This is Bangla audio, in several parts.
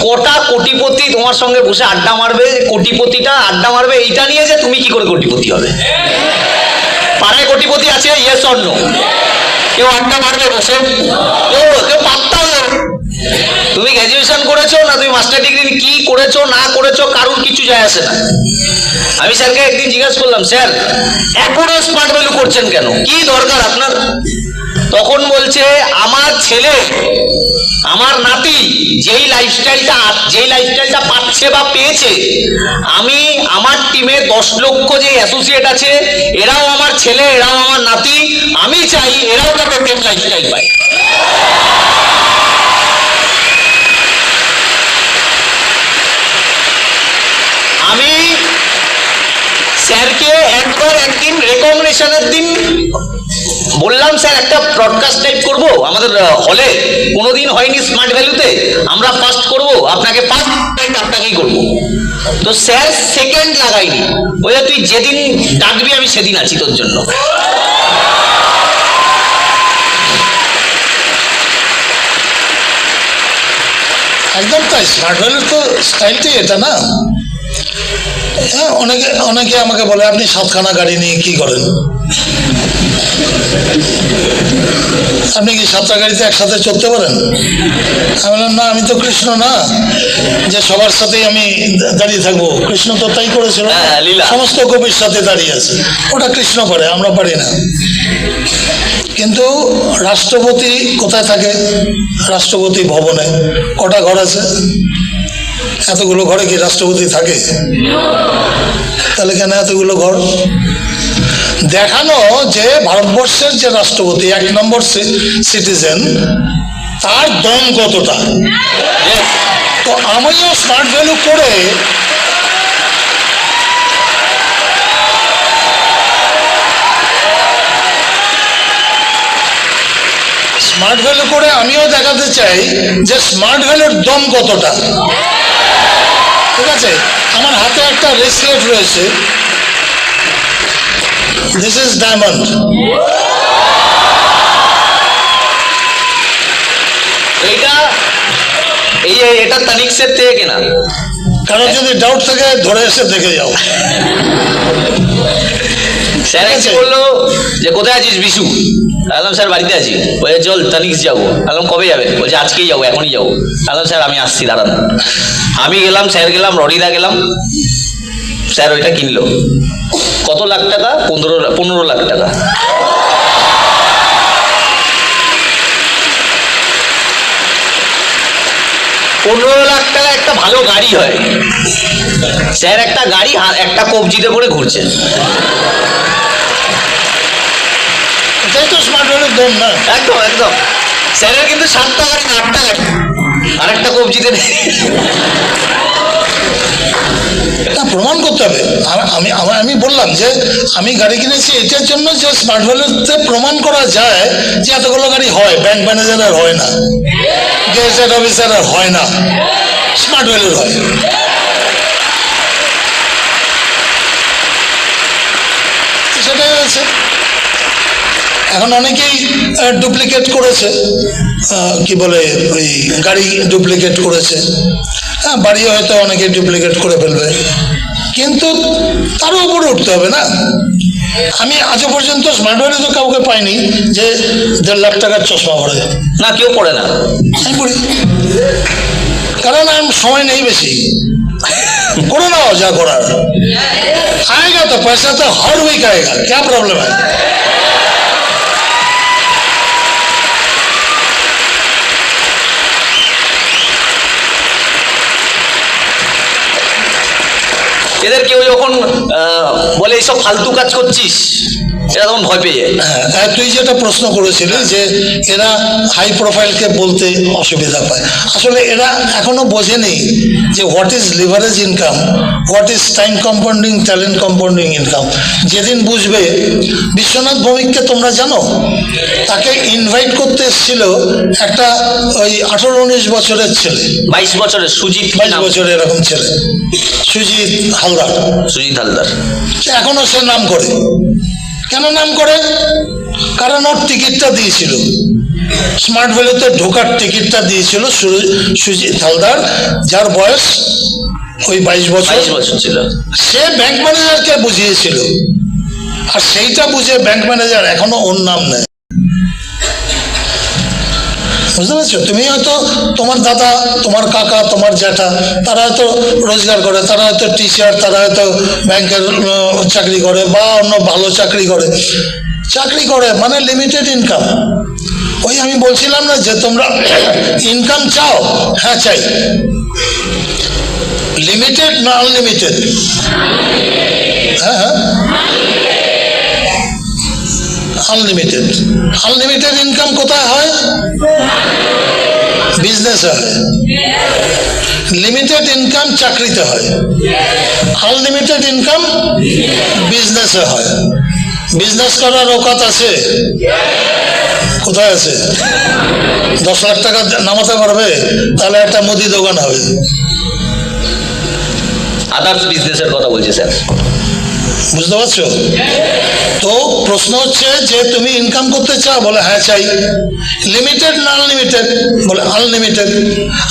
কটা কোটিপতি তোমার সঙ্গে বসে আড্ডা মারবে, কোটিপতিটা আড্ডা মারবে এইটা নিয়ে যে তুমি কি করে কোটিপতি হবে? পাড়ায় কোটিপতি আছে, ইয়েস অর নো? কেউ আড্ডা মারবে বসে? কেউ পাত্তাও না। তুমি গ্র্যাজুয়েশন করেছো না তুমি মাস্টার ডিগ্রি কি করেছো না করেছো কারোর কিছু যায় আসে না। আমি স্যারকে একদিন জিজ্ঞাসা করলাম, স্যার এখনো স্মার্ট ভ্যালু করছেন কেন, কি দরকার আপনার? তখন বলছে, আমার ছেলে আমার নাতি যেই লাইফস্টাইলটা পাচ্ছে বা পেয়েছে, আমি আমার টিমে 10 লক্ষ যে অ্যাসোসিয়েট আছে এরাও আমার ছেলে, এরাও আমার নাতি, আমি চাই এরাও তাদের সেম লাইফস্টাইল পায়। আমি স্যারকে একদিন রেকমেন্ডেশনের দিন বললাম, স্যার একটা ব্রডকাস্ট টাইপ করবো আমাদের হলে, কোনোদিন হয়নি স্মার্ট ভ্যালুতে, আমরা ফার্স্ট করব, আপনাকে ফার্স্ট আপনাকেই করব। তো স্যার সেকেন্ড লাগাইনি, ওই তুই যেদিন ডাকবি আমি সেদিন আছি তোর জন্য। একদম তাই, স্মার্ট ভ্যালুর তো স্টাইলটাই এটা না। হ্যাঁ, অনেকে আমাকে বলে, আপনি 7খানা গাড়ি নিয়ে কি করেন? আপনি কি 7টা গাড়িতে একসাথে চলতে পারেন? আমি বললাম, না, আমি তো কৃষ্ণ না যে সবার সাথেই আমি দাঁড়িয়ে থাকবো। কৃষ্ণ তো তাই করেছিল, সমস্ত কবির সাথে দাঁড়িয়ে আছে, ওটা কৃষ্ণ পারে, আমরা পারি না। কিন্তু রাষ্ট্রপতি কোথায় থাকে? রাষ্ট্রপতি ভবনে। কটা ঘর আছে? এতগুলো ঘরে কি রাষ্ট্রপতি থাকে? তাহলে কেন এতগুলো ঘর? দেখানো যে ভারতবর্ষের যে রাষ্ট্রপতি 1 নম্বর সিটিজেন, তার দম কতটা। তো আমিও স্মার্ট ভ্যালু করে আমিও দেখাতে চাই যে স্মার্ট ভ্যালুর দম কতটা। ঠিক আছে, আমার হাতে একটা রেসলেট রয়েছে, দিস ইজ ডায়মন্ড। এটা তানিক্সের থেকে কেনা। কারণ যদি ডাউট থাকে ধরে এসে দেখে যাও। স্যার এসে বললো যে কোথায় আছিস বিশু? বললাম স্যার বাড়িতে আছি। বলছে চল তানিক্স যাবো। বললাম কবে যাবে? বলছে আজকেই যাবো, এখনই যাবো। বললাম স্যার আমি আসছি, দাঁড়ান। আমি গেলাম, স্যার গেলাম, রনিদা গেলাম। স্যার ওইটা কিনলো। কত লাখ টাকা? 15 লাখ টাকা। লাখ টাকা একটা ভালো গাড়ি হয়। স্যার একটা গাড়ি একটা কবজিতে করে ঘুরছে। এটাই তো স্মার্ট ভ্যালুর দম না? একদম একদম। স্যারের কিন্তু 7টা গাড়ি না 8টা গাড়ি, আর একটা কবজিতে প্রমাণ করতে হবে। আমি বললাম যে আমি গাড়ি কিনেছি এটার জন্য যে স্মার্ট ভ্যালুতে প্রমাণ করা যায় যে এতগুলো গাড়ি হয়। ব্যাংক ম্যানেজারের হয় না, গেজেট অফিসারের হয় না, স্মার্ট ভ্যালুর হয়। সেটাই হয়েছে। এখন অনেকেই ডুপ্লিকেট করেছে, কি বলে, ওই গাড়ি ডুপ্লিকেট করেছে। হ্যাঁ, বাড়ি হয়তো অনেকে ডুপ্লিকেট করে ফেলবে, কিন্তু তারও উপরে উঠতে হবে না। আমি আজও পর্যন্ত স্মার্ট ভ্যালু তো কাউকে পাইনি যে 1.5 লাখ টাকার চশমা পড়ে না, কেউ পড়ে না। আমি পড়ি, কারণ আমার সময় নেই বেশি। করে নাও যা করার, আएगा तो पैसा तो हर वीक आएगा, क्या प्रॉब्लम है? এদের কেউ যখন বলে এইসব ফালতু কাজ করছিস, এরা তখন ভয় পেয়ে যায়। হ্যাঁ, তুই যেটা প্রশ্ন করেছিলি যে এরা হাই প্রোফাইলকে বলতে অসুবিধা পায়, আসলে এরা এখনো বোঝেনি যে what is leverage income, what is time compounding, talent compounding income. যেদিন বুঝবে, বিশ্বনাথ ভৌমিককে তোমরা জানো, তাকে ইনভাইট করতে এসেছিল একটা ওই 18-19 বছরের ছেলে, 22 বছরের সুজিত, 22 বছরের এরকম ছেলে, সুজিত হালদার। এখনো সে নাম করে। কেন নাম করে? কারণ ওর টিকিটটা দিয়েছিল। স্মার্ট ভ্যালিতে ঢোকার টিকিটটা দিয়েছিল সুজিত হালদার, যার বয়স ওই 22 বছর ছিল। সে ব্যাংক ম্যানেজারকে বুঝিয়েছিল, আর সেইটা বুঝে ব্যাংক ম্যানেজার এখনো ওর নাম নেয়। বুঝতে পারছো? তুমি হয়তো তোমার দাদা, তোমার কাকা, তোমার জ্যাঠা, তারা হয়তো রোজগার করে, তারা হয়তো টিচার, তারা হয়তো ব্যাংকের চাকরি করে বা অন্য ভালো চাকরি করে মানে লিমিটেড ইনকাম। ওই আমি বলছিলাম না যে তোমরা ইনকাম চাও, হ্যাঁ চাই। লিমিটেড না আনলিমিটেড? হ্যাঁ, আনলিমিটেড। আনলিমিটেড ইনকাম কোথায় হয়? বিজনেসে হয়। লিমিটেড ইনকাম চাকরিতে হয়, আনলিমিটেড ইনকাম বিজনেসে হয়। বিজনেস করার অকাত আছে? কোথায় আছে? 10 লাখ টাকা নামাতে পারবে? তাহলে একটা মুদি দোকান হবে। আদার্স বিজনেসের কথা বলছি স্যার। বুঝতে পারছো? তো প্রশ্ন হচ্ছে যে তুমি ইনকাম করতে চাও? বলে হ্যাঁ চাই। লিমিটেড না আনলিমিটেড? বলে আনলিমিটেড।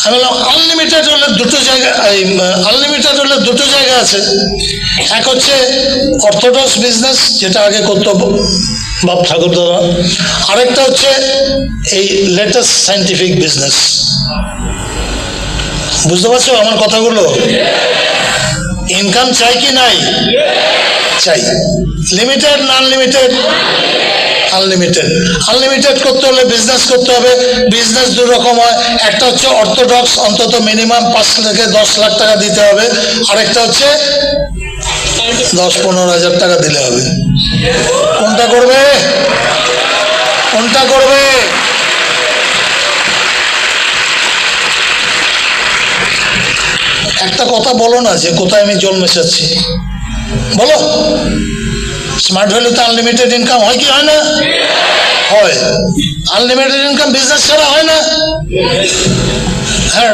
আমি বললাম আনলিমিটেড হলে দুটো জায়গা আছে। এক হচ্ছে অর্থোডক্স বিজনেস, যেটা আগে করতো বাপ ঠাকুর দাদা। আরেকটা হচ্ছে এই লেটেস্ট সায়েন্টিফিক বিজনেস। বুঝতে পারছো আমার কথাগুলো? ইনকাম চাই কি নাই? চাই। লিমিটেড না আনলিমিটেড? আনলিমিটেড। আনলিমিটেড করতে হলে বিজনেস করতে হবে। বিজনেস দু রকম হয়, একটা হচ্ছে অর্থোডক্স, অন্তত মিনিমাম 5 থেকে 10 লাখ টাকা দিতে হবে। আরেকটা হচ্ছে 10-15 হাজার টাকা দিলে হবে। কোনটা করবে? একটা কথা বলো না যে কোথায় আমি জল মেশাচ্ছি, বলো। স্মার্ট ভ্যালুতে আনলিমিটেড ইনকাম হয় কি হয় না? হয়। আনলিমিটেড ইনকাম বিজনেস ছাড়া হয় না? হ্যাঁ,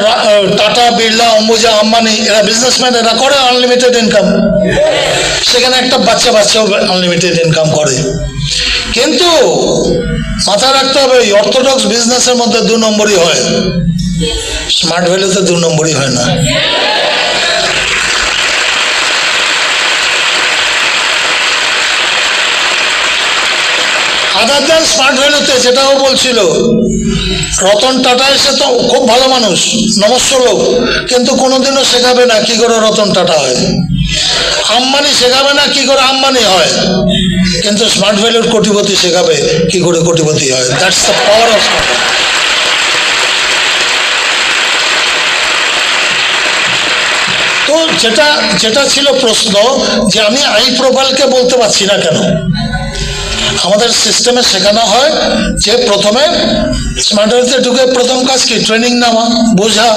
টাটা, বিড়লা, অম্বুজা, আম্বানি, এরা বিজনেসম্যান, এরা করে আনলিমিটেড ইনকাম। সেখানে একটা বাচ্চাও আনলিমিটেড ইনকাম করে। কিন্তু মাথায় রাখতে হবে, ওই অর্থোডক্স বিজনেসের মধ্যে 2 নম্বরই হয়, স্মার্ট ভ্যালুতে 2 নম্বরই হয় না। আদার দেন স্মার্ট ভ্যালুতে, যেটাও বলছিল রতন টাটা, এসে তো খুব ভালো মানুষ, নমস্য লোক, কিন্তু কোনোদিনও শেখাবে না কি করে রতন টাটা হয়। আম্বানি শেখাবে না কি করে আম্বানি হয়, কিন্তু স্মার্ট ভ্যালুর কোটিপতি শেখাবে কি করে কোটিপতি হয়। That's the power of smart. তো যেটা ছিল প্রশ্ন, যে আমি আই প্রোফাইলকে বলতে পারছি না কেন? আমাদের সিস্টেমে শেখানো হয় যে প্রথমে স্মার্ট ভ্যালুতে ঢুকে প্রথম কাজ কি? ট্রেনিং নেওয়া, বোঝা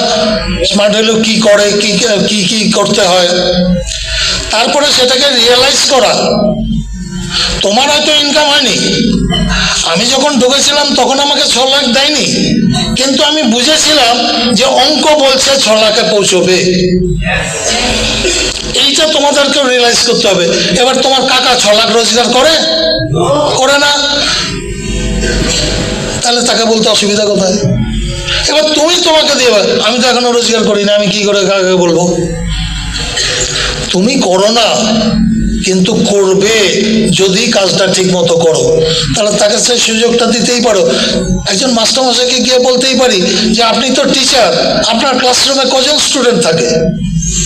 স্মার্ট ভ্যালু কি করে, কি করতে হয়, তারপরে সেটাকে রিয়েলাইজ করা। তোমার হয়তো ইনকাম হয়নি, আমি যখন ঢুকেছিলাম তখন আমাকে 6 লাখ দেয়নি, কিন্তু আমি বুঝেছিলাম যে অঙ্ক বলছে 6 লাখে পৌঁছবে। এইটা তোমাদেরকে রিয়েলাইজ করতে হবে। এবার তোমার কাকা 6 লাখ রোজগার করে না, তাহলে তাকে বলতে অসুবিধা কোথায়? এবার তোমাকে দিয়ে, আমি তো এখনো রোজগার করি না, আমি কি করে কাকে বলবো? তুমি করো না, কিন্তু করবে যদি কাজটা ঠিক মতো করো, তাহলে তাকে সেই সুযোগটা দিতেই পারো। একজন মাস্টারমশাইকে গিয়ে বলতেই পারি যে আপনি তো টিচার, আপনার ক্লাসরুমে কজন স্টুডেন্ট থাকে?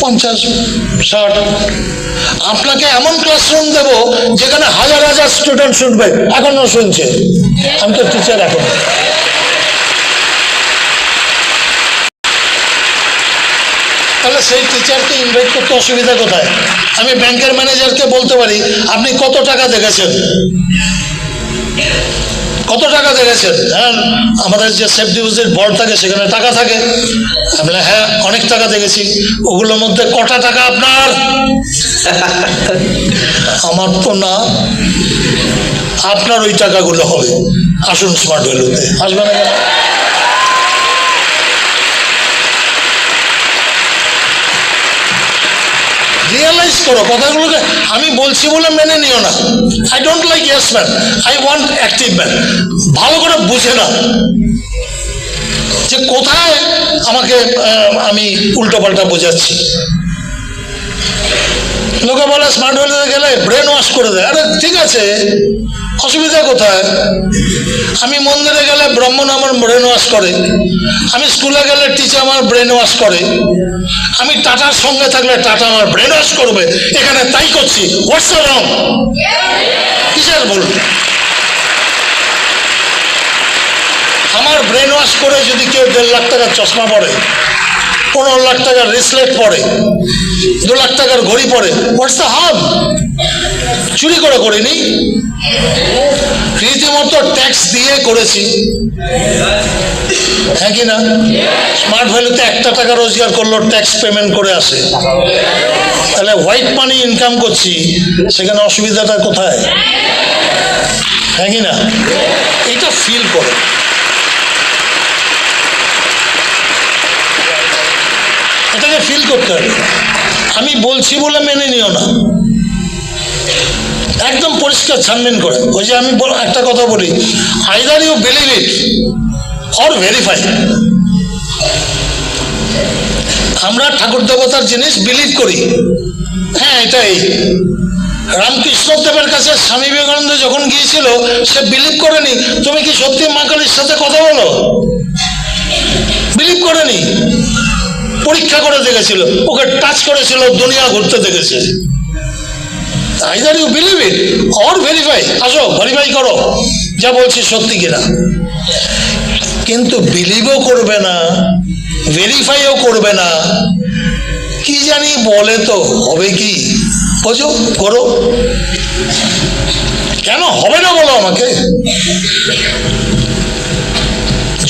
50-60। আপনাকে এমন ক্লাসরুম দেব যেখানে হাজার স্টুডেন্ট শুনবে, এখনো শুনছে, আমি তো টিচার এখন। তাহলে সেই টিচারকে ইনভাইট করতে অসুবিধা কোথায়? আমি ব্যাংকের ম্যানেজারকে বলতে পারি আপনি কত টাকা দেখেছেন, হ্যাঁ, আমাদের যে সেফ ডিপোজিট বোর্ড থাকে সেখানে টাকা থাকে। আমি হ্যাঁ অনেক টাকা দেখেছি, ওগুলোর মধ্যে কটা টাকা আপনার? আমার তো না, আপনার ওই টাকাগুলো হবে, আসুন স্মার্ট ভ্যালুতে। আসবে না কেন? রিয়েলাইজ করো কথাগুলোকে। আমি বলছি বলে মেনে নিও না। I don't like yes man, I want active man. ভালো করে বুঝে না যে কোথায় আমাকে আমি উল্টো পাল্টা বোঝাচ্ছি। লোকে বলে স্মার্ট ভ্যালিতে গেলে ব্রেন ওয়াশ করে দেয়। আরে ঠিক আছে, অসুবিধা কোথায়? আমি মন্দিরে গেলে ব্রাহ্মণ আমার ব্রেন ওয়াশ করে, আমি স্কুলে গেলে টিচার আমার ব্রেন ওয়াশ করে, আমি টাটার সঙ্গে থাকলে টাটা আমার ব্রেন ওয়াশ করবে। এখানে তাই করছি। What's the wrong? কিসের ভুল? আমার ব্রেন ওয়াশ করে যদি কেউ 1.5 লাখ টাকার চশমা পরে, 15 লাখ টাকার রিসলেট পরে, 2 লাখ টাকার ঘড়ি পরে, হোয়াটস দ্য হার্ম? চুরি করে করিনি, রীতিমতো ট্যাক্স দিয়ে করেছি, হ্যাঁ কি না? স্মার্ট ভ্যালুতে 1 টাকা রোজগার করলো ট্যাক্স পেমেন্ট করে আসে, তাহলে হোয়াইট মানি ইনকাম করছি, সেখানে অসুবিধাটা কোথায়? হ্যাঁ কি না? এটা ফিল করে। এটাকে ফিল করতে হবে। আমি বলছি বলে মেনে নিও না, একদম পরিষ্কার ছানবিন করে। ওই যে আমি একটা কথা বলি, either you believe it or verify. আমরা ঠাকুর দেবতার জিনিস বিলিভ করি, হ্যাঁ এটাই। রামকৃষ্ণদেবের কাছে স্বামী বিবেকানন্দ যখন গিয়েছিল, সে বিলিভ করেনি তুমি কি সত্যি মা কালীর সাথে কথা বলো, বিলিভ করেনি, পরীক্ষা করে দেখেছিল, ওকে টাচ করেছিল, দুনিয়া ঘুরতে দেখেছে। Either you believe it or verify. আসো ভেরিফাই করো যা বলছি সত্যি কিনা। কিন্তু বিলিভও করবে না, ভেরিফাইও করবে না, কি জানি বলে তো হবে কি, বোঝো, করো। কেন হবে না বলো আমাকে।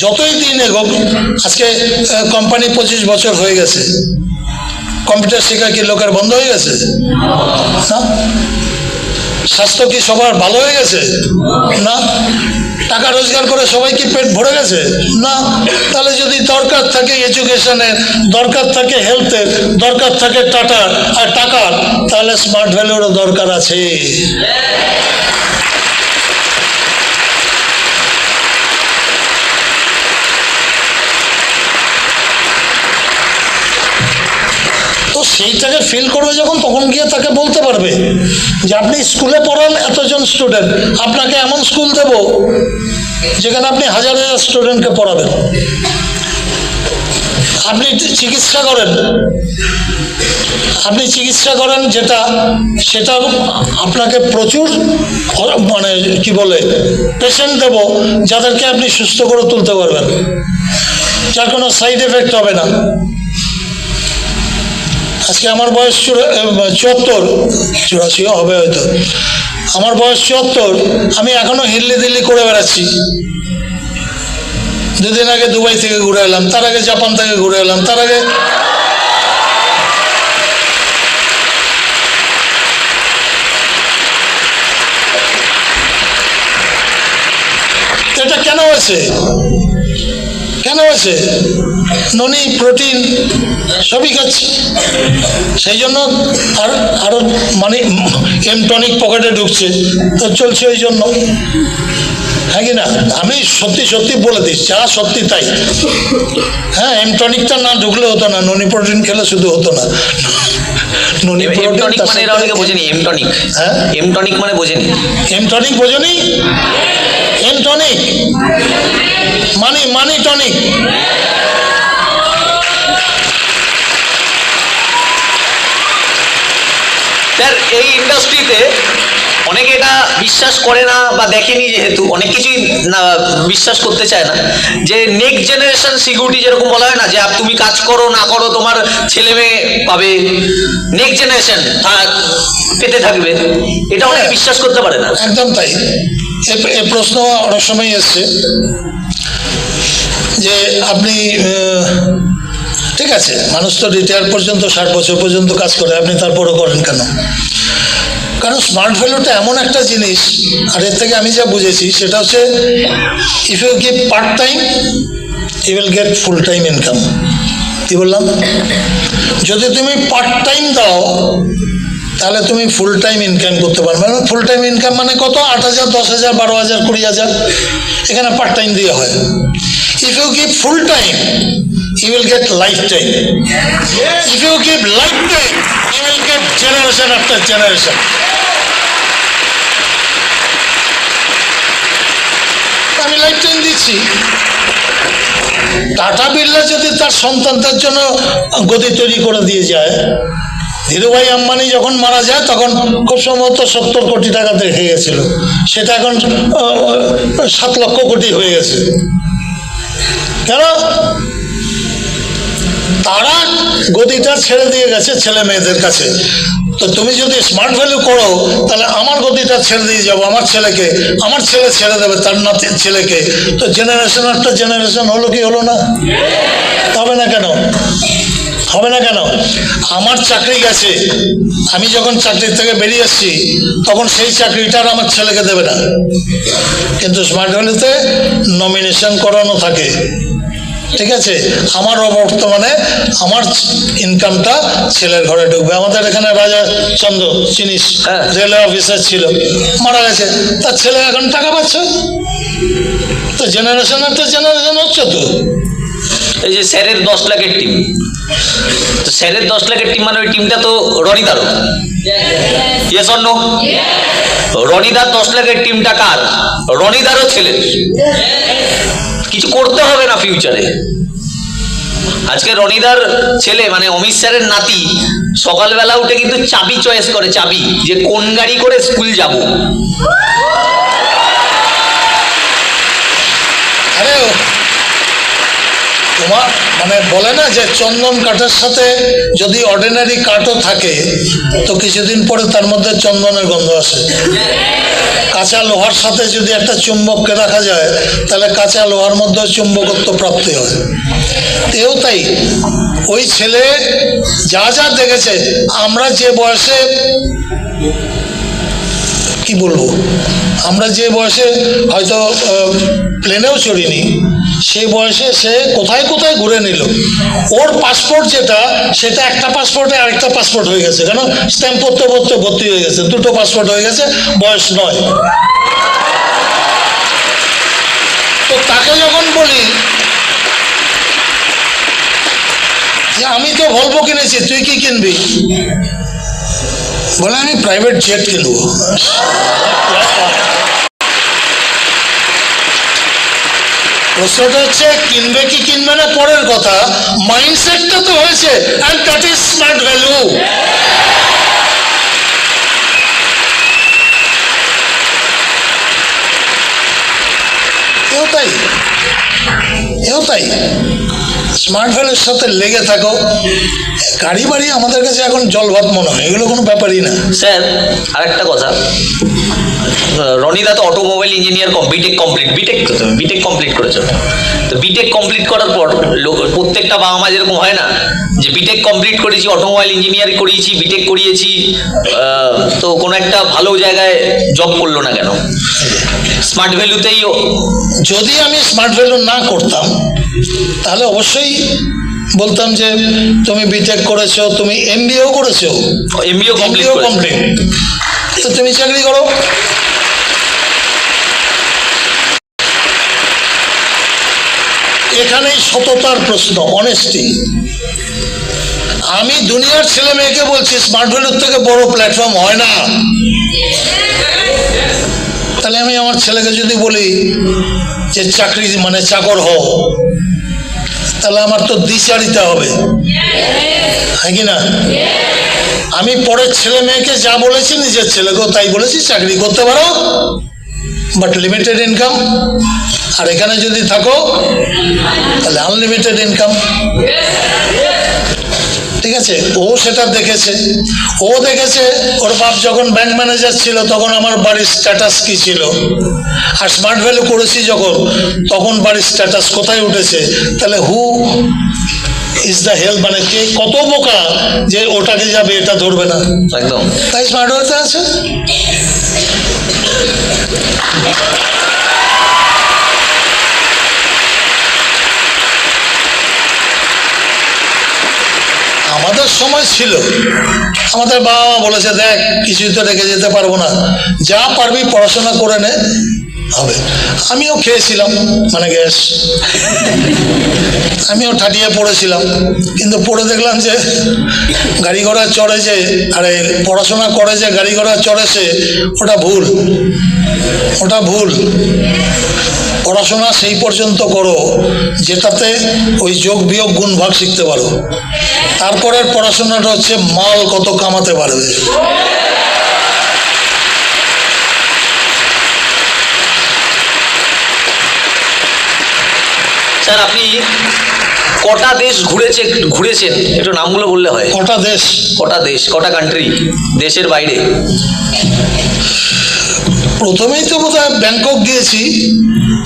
যতই দিন এগোক, আজকে কোম্পানি 25 বছর হয়ে গেছে, কম্পিউটার শেখা কি লোকের বন্ধ হয়ে গেছে? না। স্বাস্থ্য কি সবার ভালো হয়ে গেছে? না। টাকা রোজগার করে সবাই কি পেট ভরে গেছে? না। তাহলে যদি দরকার থাকে এডুকেশনের, দরকার থাকে হেলথের, দরকার থাকে টাটার আর টাকার, তাহলে স্মার্ট ভ্যালুরও দরকার আছে। সেইটাকে ফিল করবে যখন, তখন গিয়ে তাকে বলতে পারবে যে আপনি স্কুলে পড়ান এতজন স্টুডেন্ট, আপনাকে এমন স্কুল দেব যেখানে আপনি হাজার হাজার স্টুডেন্টকে পড়াবেন। আপনি চিকিৎসা করেন, যেটা সেটা আপনাকে প্রচুর মানে কি বলে পেশেন্ট দেব, যাদেরকে আপনি সুস্থ করে তুলতে পারবেন, যার কোনো সাইড এফেক্ট হবে না। আজকে আমার বয়স 74, 84 হবে হয়তো। আমার বয়স 74, আমি এখনো হিল্লি দিল্লি করে বেড়াচ্ছি। 2 দিন আগে দুবাই থেকে ঘুরে এলাম, তার আগে জাপান থেকে ঘুরে এলাম, তার আগে এটা কেন হয়েছে? ননি, প্রোটিন সবই খাচ্ছি, সেই জন্য আরো মানে এমটনিক পকেটে ঢুকছে, তো চলছে ওই জন্য, হ্যাঁ কি না? আমি সত্যি সত্যি বলে দিই, যা সত্যি তাই। হ্যাঁ, এমটনিকটা না ঢুকলে হতো না, ননি প্রোটিন খেলে শুধু হতো না। ননি প্রোটিন মানে বোঝেনি, এমটনিক, হ্যাঁ এমটনিক মানে বোঝেনি, এমটনিক বোঝেনি, এমটনিক মানি টনিক। স্যার, এই ইন্ডাস্ট্রিতে অনেকে এটা বিশ্বাস করে না বা দেখেনি, যেহেতু অনেক কিছুই না বিশ্বাস করতে চায় না, যে নেক্সট জেনারেশন সিকিউরিটি যেরকম বলা হয় না, যে তুমি কাজ করো না করো তোমার ছেলে মেয়ে পাবে, নেক্সট জেনারেশন পেতে থাকবে, এটা অনেকে বিশ্বাস করতে পারে না। একদম তাই। এ প্রশ্ন অনেক সময় এসছে যে আপনি ঠিক আছে, মানুষ তো রিটায়ার পর্যন্ত 60 বছর পর্যন্ত কাজ করে, আপনি তারপরও করেন কেন? কারণ স্মার্ট ভ্যালুটা এমন একটা জিনিস, আর এর থেকে আমি যা বুঝেছি সেটা হচ্ছে, if you give part time you will get full time income. কি বললাম? যদি তুমি পার্ট টাইম দাও তাহলে তুমি ফুল টাইম ইনকাম করতে পারবে। ফুল টাইম ইনকাম মানে কত? 8,000, 10,000, 12,000, 20,000, এখানে পার্ট টাইম দিয়ে হয়। If you give full time you will get lifetime. If you give lifetime, you will get generation after generation. আমি লাইফটাইম দিচ্ছি। টাটা বিড়লা যদি তার সন্তানদের জন্য গদি তৈরি করে দিয়ে যায়, ধীরুভাই আম্বানি যখন মারা যায় তখন খুব সম্ভবত 70 কোটি টাকা রেখে গেছিল, সেটা এখন 7 লক্ষ কোটি হয়ে গেছে। কেন? তারা গদিটা ছেড়ে দিয়ে গেছে ছেলে মেয়েদের কাছে। তো তুমি যদি স্মার্ট ভ্যালু করো তাহলে আমার গদিটা ছেড়ে দিয়ে যাবো আমার ছেলেকে, আমার ছেলে ছেড়ে দেবে তার নাতি ছেলেকে। তো জেনারেশন একটা জেনারেশন হলো কি হলো না? হবে না কেন? হবে না কেন? আমার চাকরি গেছে, আমি যখন চাকরি থেকে বেরিয়ে এসেছি তখন সেই চাকরিটার আমার ছেলেকে দেবে না, কিন্তু স্মার্ট ভ্যালুতে নমিনেশন করানো থাকে। ঠিক আছে, আমার বর্তমানে আমার ইনকামটা ছেলের ঘরে ঢুকবে। আমাদের এখানে রাজা চন্দ্র চিনিস, রেলওয়ে অফিসার ছিল, মারা গেছে, তার ছেলে এখন টাকা পাচ্ছে। তো জেনারেশন একটা জেনারেশন হচ্ছে। তো এই যে স্যারের 10 লাখের টিম, তো স্যারের 10 লাখের টিম মানে ওই টিমটা তো রনিদারও। Yes or no? রনিদার 10 লাখের টিমটা কার? রনিদারও ছেলের। কিছু করতে হবে না ফিউচারে। আজকে রনিদার ছেলে মানে অমিত স্যারের নাতি সকালবেলা উঠে কিন্তু চাবি চয়েস করে, চাবি, যে কোন গাড়ি করে স্কুল যাব। আরে তোমার মানে বলে না যে চন্দন কাঠের সাথে যদি অর্ডিনারি কাঠও থাকে তো কিছুদিন পরে তার মধ্যে চন্দনের গন্ধ আসে। কাঁচা লোহার সাথে যদি একটা চুম্বককে রাখা যায় তাহলে কাঁচা লোহার মধ্যে চুম্বকত্ব প্রাপ্তি হয়। এও তাই, ওই ছেলে যা যা দেখেছে, আমরা যে বয়সে কি বলবো, আমরা যে বয়সে হয়তো প্লেনেও চড়িনি, সেই বয়সে সে কোথায় কোথায় ঘুরে নিল। ওর পাসপোর্ট যেটা, সেটা একটা পাসপোর্টে আরেকটা পাসপোর্ট হয়ে গেছে। কেন? স্ট্যাম্প করতে করতে ভর্তি হয়ে গেছে, 2টো পাসপোর্ট হয়ে গেছে, বয়স 9। তো তাকে যখন বলি যে আমি তো ভলভো কিনেছি, তুই কি কিনবি? বলে আমি প্রাইভেট জেট কিনবো। প্রশ্নটা হচ্ছে কিনবে কি কিনবে না পরের কথা, মাইন্ডসেটটা তো হয়েছে, and that is smart value. এও তাই স্মার্ট ভ্যালুর সাথে লেগে থাকো। গাড়ি বাড়ি আমাদের কাছে এখন জল ভাত মনে হয়, এগুলো কোনো ব্যাপারই না। স্যার আরেকটা কথা, রনিদা তো automobile engineer, B Tech complete, B Tech complete করেছো। তো বিটেক কমপ্লিট করার পর প্রত্যেকটা বাবা মা যেরকম হয় না যে বিটেক কমপ্লিট করেছি, অটোমোবাইল ইঞ্জিনিয়ারিং করিয়েছি, বিটেক করিয়েছি, তো কোনো একটা ভালো জায়গায় জব করলো না কেন? স্মার্ট ভ্যালুতেই। যদি আমি স্মার্ট ভ্যালু না করতাম তাহলে অবশ্যই বলতাম যে তুমি বিটেক করেছো, তুমি এমবিএও করেছো, এমবিএও কমপ্লিট, তো তুমি চাকরি করো। এখানেই সততার প্রশ্ন, অনেস্টি। আমি দুনিয়ার ছেলে মেয়েকে বলছি স্মার্ট ভ্যালুর থেকে বড় প্ল্যাটফর্ম হয় না। তাহলে আমি আমার ছেলেকে যদি বলি যে চাকরি মানে চাকর হও, তাহলে আমার তো দ্বিচারিতা হবে, হ্যাঁ কি না? আমি পরের ছেলে মেয়েকে যা বলেছি নিজের ছেলেকেও তাই বলেছি, চাকরি করতে পারো বাট লিমিটেড ইনকাম, আর এখানে যদি থাকো তাহলে আনলিমিটেড ইনকাম। ঠিক আছে, ও সেটা দেখেছে। ও দেখেছে ওর বাপ যখন ব্যাংক ম্যানেজার ছিল তখন আমার বাড়ির স্ট্যাটাস কি ছিল, আর স্মার্ট ভ্যালু করেছি যখন তখন বাড়ির স্ট্যাটাস কোথায় উঠেছে। তাহলে হু ইজ দ্য হেল্প, মানে কে কত বোকা যে ওটাকে যাবে এটা ধরবে না। একদম তাই স্মার্ট ভ্যালুতে আছে। আমাদের সময় ছিল, আমাদের বাবা মা বলেছে দেখ কিছুই তো রেখে যেতে পারবো না, যা পারবি পড়াশোনা করে নে হবে। আমিও খেয়েছিলাম মানে গ্যাস, আমিও ঠাটিয়ে পড়েছিলাম, কিন্তু পড়ে দেখলাম যে গাড়ি ঘোড়া চড়ে যে, আরে পড়াশোনা করে যে গাড়ি ঘোড়া চড়েছে ওটা ভুল, ওটা ভুল। পড়াশোনা সেই পর্যন্ত করো যেটাতে ওই যোগ বিয়োগ গুণ ভাগ শিখতে পারো, তারপরের পড়াশোনাটা হচ্ছে মাল কত কামাতে পারবে। স্যার আপনি কটা দেশ ঘুরেছেন একটু নামগুলো বললে হয়? কটা দেশ? কটা কান্ট্রি দেশের বাইরে? প্রথমেই তো বোধহয় ব্যাংকক গিয়েছি,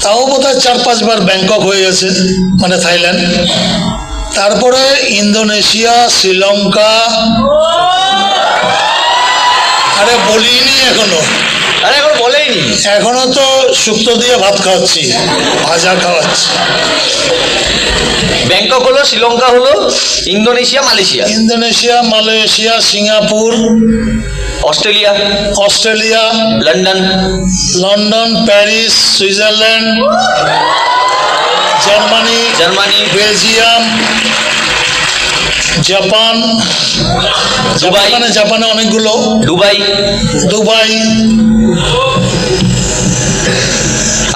তাও বোধহয় 4-5 বার ব্যাংকক হয়ে গেছে, মানে থাইল্যান্ড। তারপরে ইন্দোনেশিয়া, শ্রীলঙ্কা, আরে বলিনি এখনো, আরে এখন বলেইনি, এখনো তো শুক্তো দিয়ে ভাত খাওয়াচ্ছি, ভাজা খাওয়াচ্ছি। ব্যাংকক হলো, শ্রীলঙ্কা হলো, Indonesia, Malaysia, Singapore, Australia, London, Paris, Switzerland, Germany, Belgium, জাপানে অনেকগুলো, দুবাই।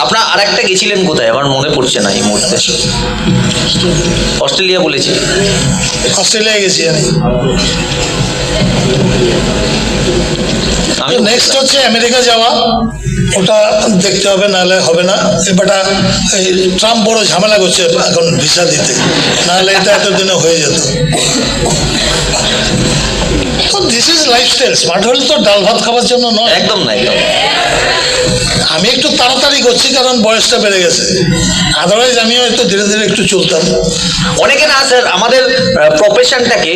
আপনার আরেকটা গেছিলেন কোথায় আমার মনে পড়ছে না এই মুহূর্তে। অস্ট্রেলিয়া বলেছি, অস্ট্রেলিয়া গেছি আমি। নেক্সট হচ্ছে আমেরিকা যাওয়া, ওটা দেখতে হবে, নাহলে হবে না। এবারটা এই ট্রাম্প বড় ঝামেলা করছে এখন ভিসা দিতে, নাহলে এটা এতদিনে হয়ে যেত। তো দিস ইজ লাইফস্টাইল। স্মার্ট হলে তো ডাল ভাত খাওয়ার জন্য নয়, একদম না, একদম। আমি একটু তাড়াতাড়ি করছি কারণ বয়সটা বেড়ে গেছে, আদারওয়াইজ আমি হয়তো ধীরে ধীরে একটু চলতাম। অনেকে না স্যার আমাদের প্রফেশনটাকে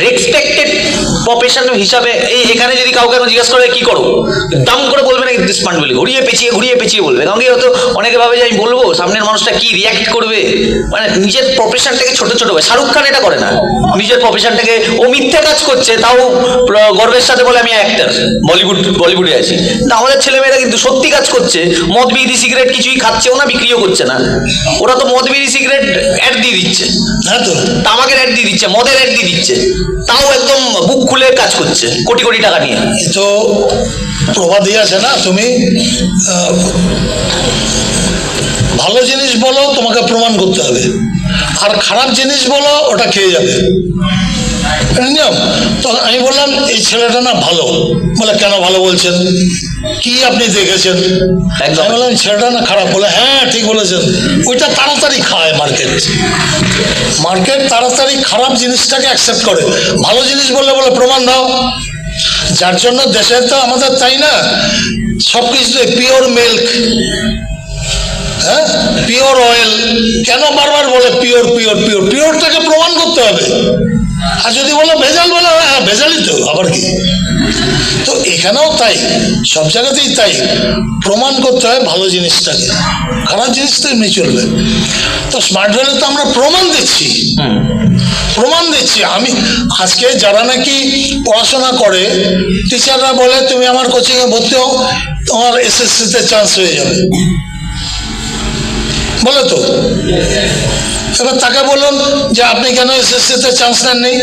রেসপেক্টেড প্রফেশন হিসাবে, এই এখানে যদি কাউকে জিজ্ঞেস করে কি করো, দাম করে বলবে না, কিন্তু স্মার্ট বলি ঘুরিয়ে পেঁচিয়ে বলবে। কারণ কি হয়তো অনেকে ভাবে যে আমি বলবো সামনের মানুষটা কি রিয়াক্ট করবে, মানে নিজের প্রফেশনটাকে ছোট ভাবে। শাহরুখ খান এটা করে না, নিজের প্রফেশনটাকে, ও মিথ্যে কাজ করছে তাও গর্বের সাথে বলে আমি অ্যাক্টর, বলিউডে আছি। কিন্তু আমাদের ছেলেমেয়েরা কিন্তু সত্যি কাজ করছে, মদ বিড়ি সিগারেট কিছুই খাচ্ছেও না, বিক্রিও করছে না। ওরা তো মদ বিড়ি সিগারেট অ্যাড দিয়ে দিচ্ছে, হ্যাঁ তো তামাকের অ্যাড দিয়ে দিচ্ছে, মদের অ্যাড দিয়ে দিচ্ছে, তাও একদম বুক খুলে কাজ করছে কোটি কোটি টাকা নিয়ে। তো প্রবাদই আছে না, তুমি ভালো জিনিস বলো তোমাকে প্রমাণ করতে হবে, আর খারাপ জিনিস বলো ওটা খেয়ে যাবে। তো আমি বললাম এই ছেলেটা না ভালো, বলে কেন ভালো বলছেন, কি আপনি দেখেছেন? আমি বললাম ছেলেটা না খারাপ, বলে হ্যাঁ ঠিক বলেছেন। ওইটা তাড়াতাড়ি খায় মার্কেট তাড়াতাড়ি খারাপ জিনিসটাকে অ্যাকসেপ্ট করে, ভালো জিনিস বললে বলে প্রমাণ দাও। যার জন্য দেশে তো আমাদের তাই না, সব কিছুতে পিওর মিল্ক, হ্যাঁ পিওর অয়েল, কেন বারবার বলে পিওরটাকে প্রমাণ করতে হবে। আর যদি বলো ভেজাল, বলে হ্যাঁ ভেজালই তো, আবার কি। তো এখানেও তাই, সব জায়গাতেই তাই, প্রমাণ করতে হয় ভালো জিনিসটাকে, খারাপ জিনিস তো এমনি চলবে। তো স্মার্ট ভ্যালু তো আমরা প্রমাণ দিচ্ছি। আমি আজকে যারা নাকি পড়াশোনা করে, টিচাররা বলে তুমি আমার কোচিংয়ে ভর্তি হও, তোমার এসএসসিতে চান্স হয়ে যাবে, বলে তো। এবার তাকে বলুন যে আপনি কেন এসএসসিতে চান্স নেননি,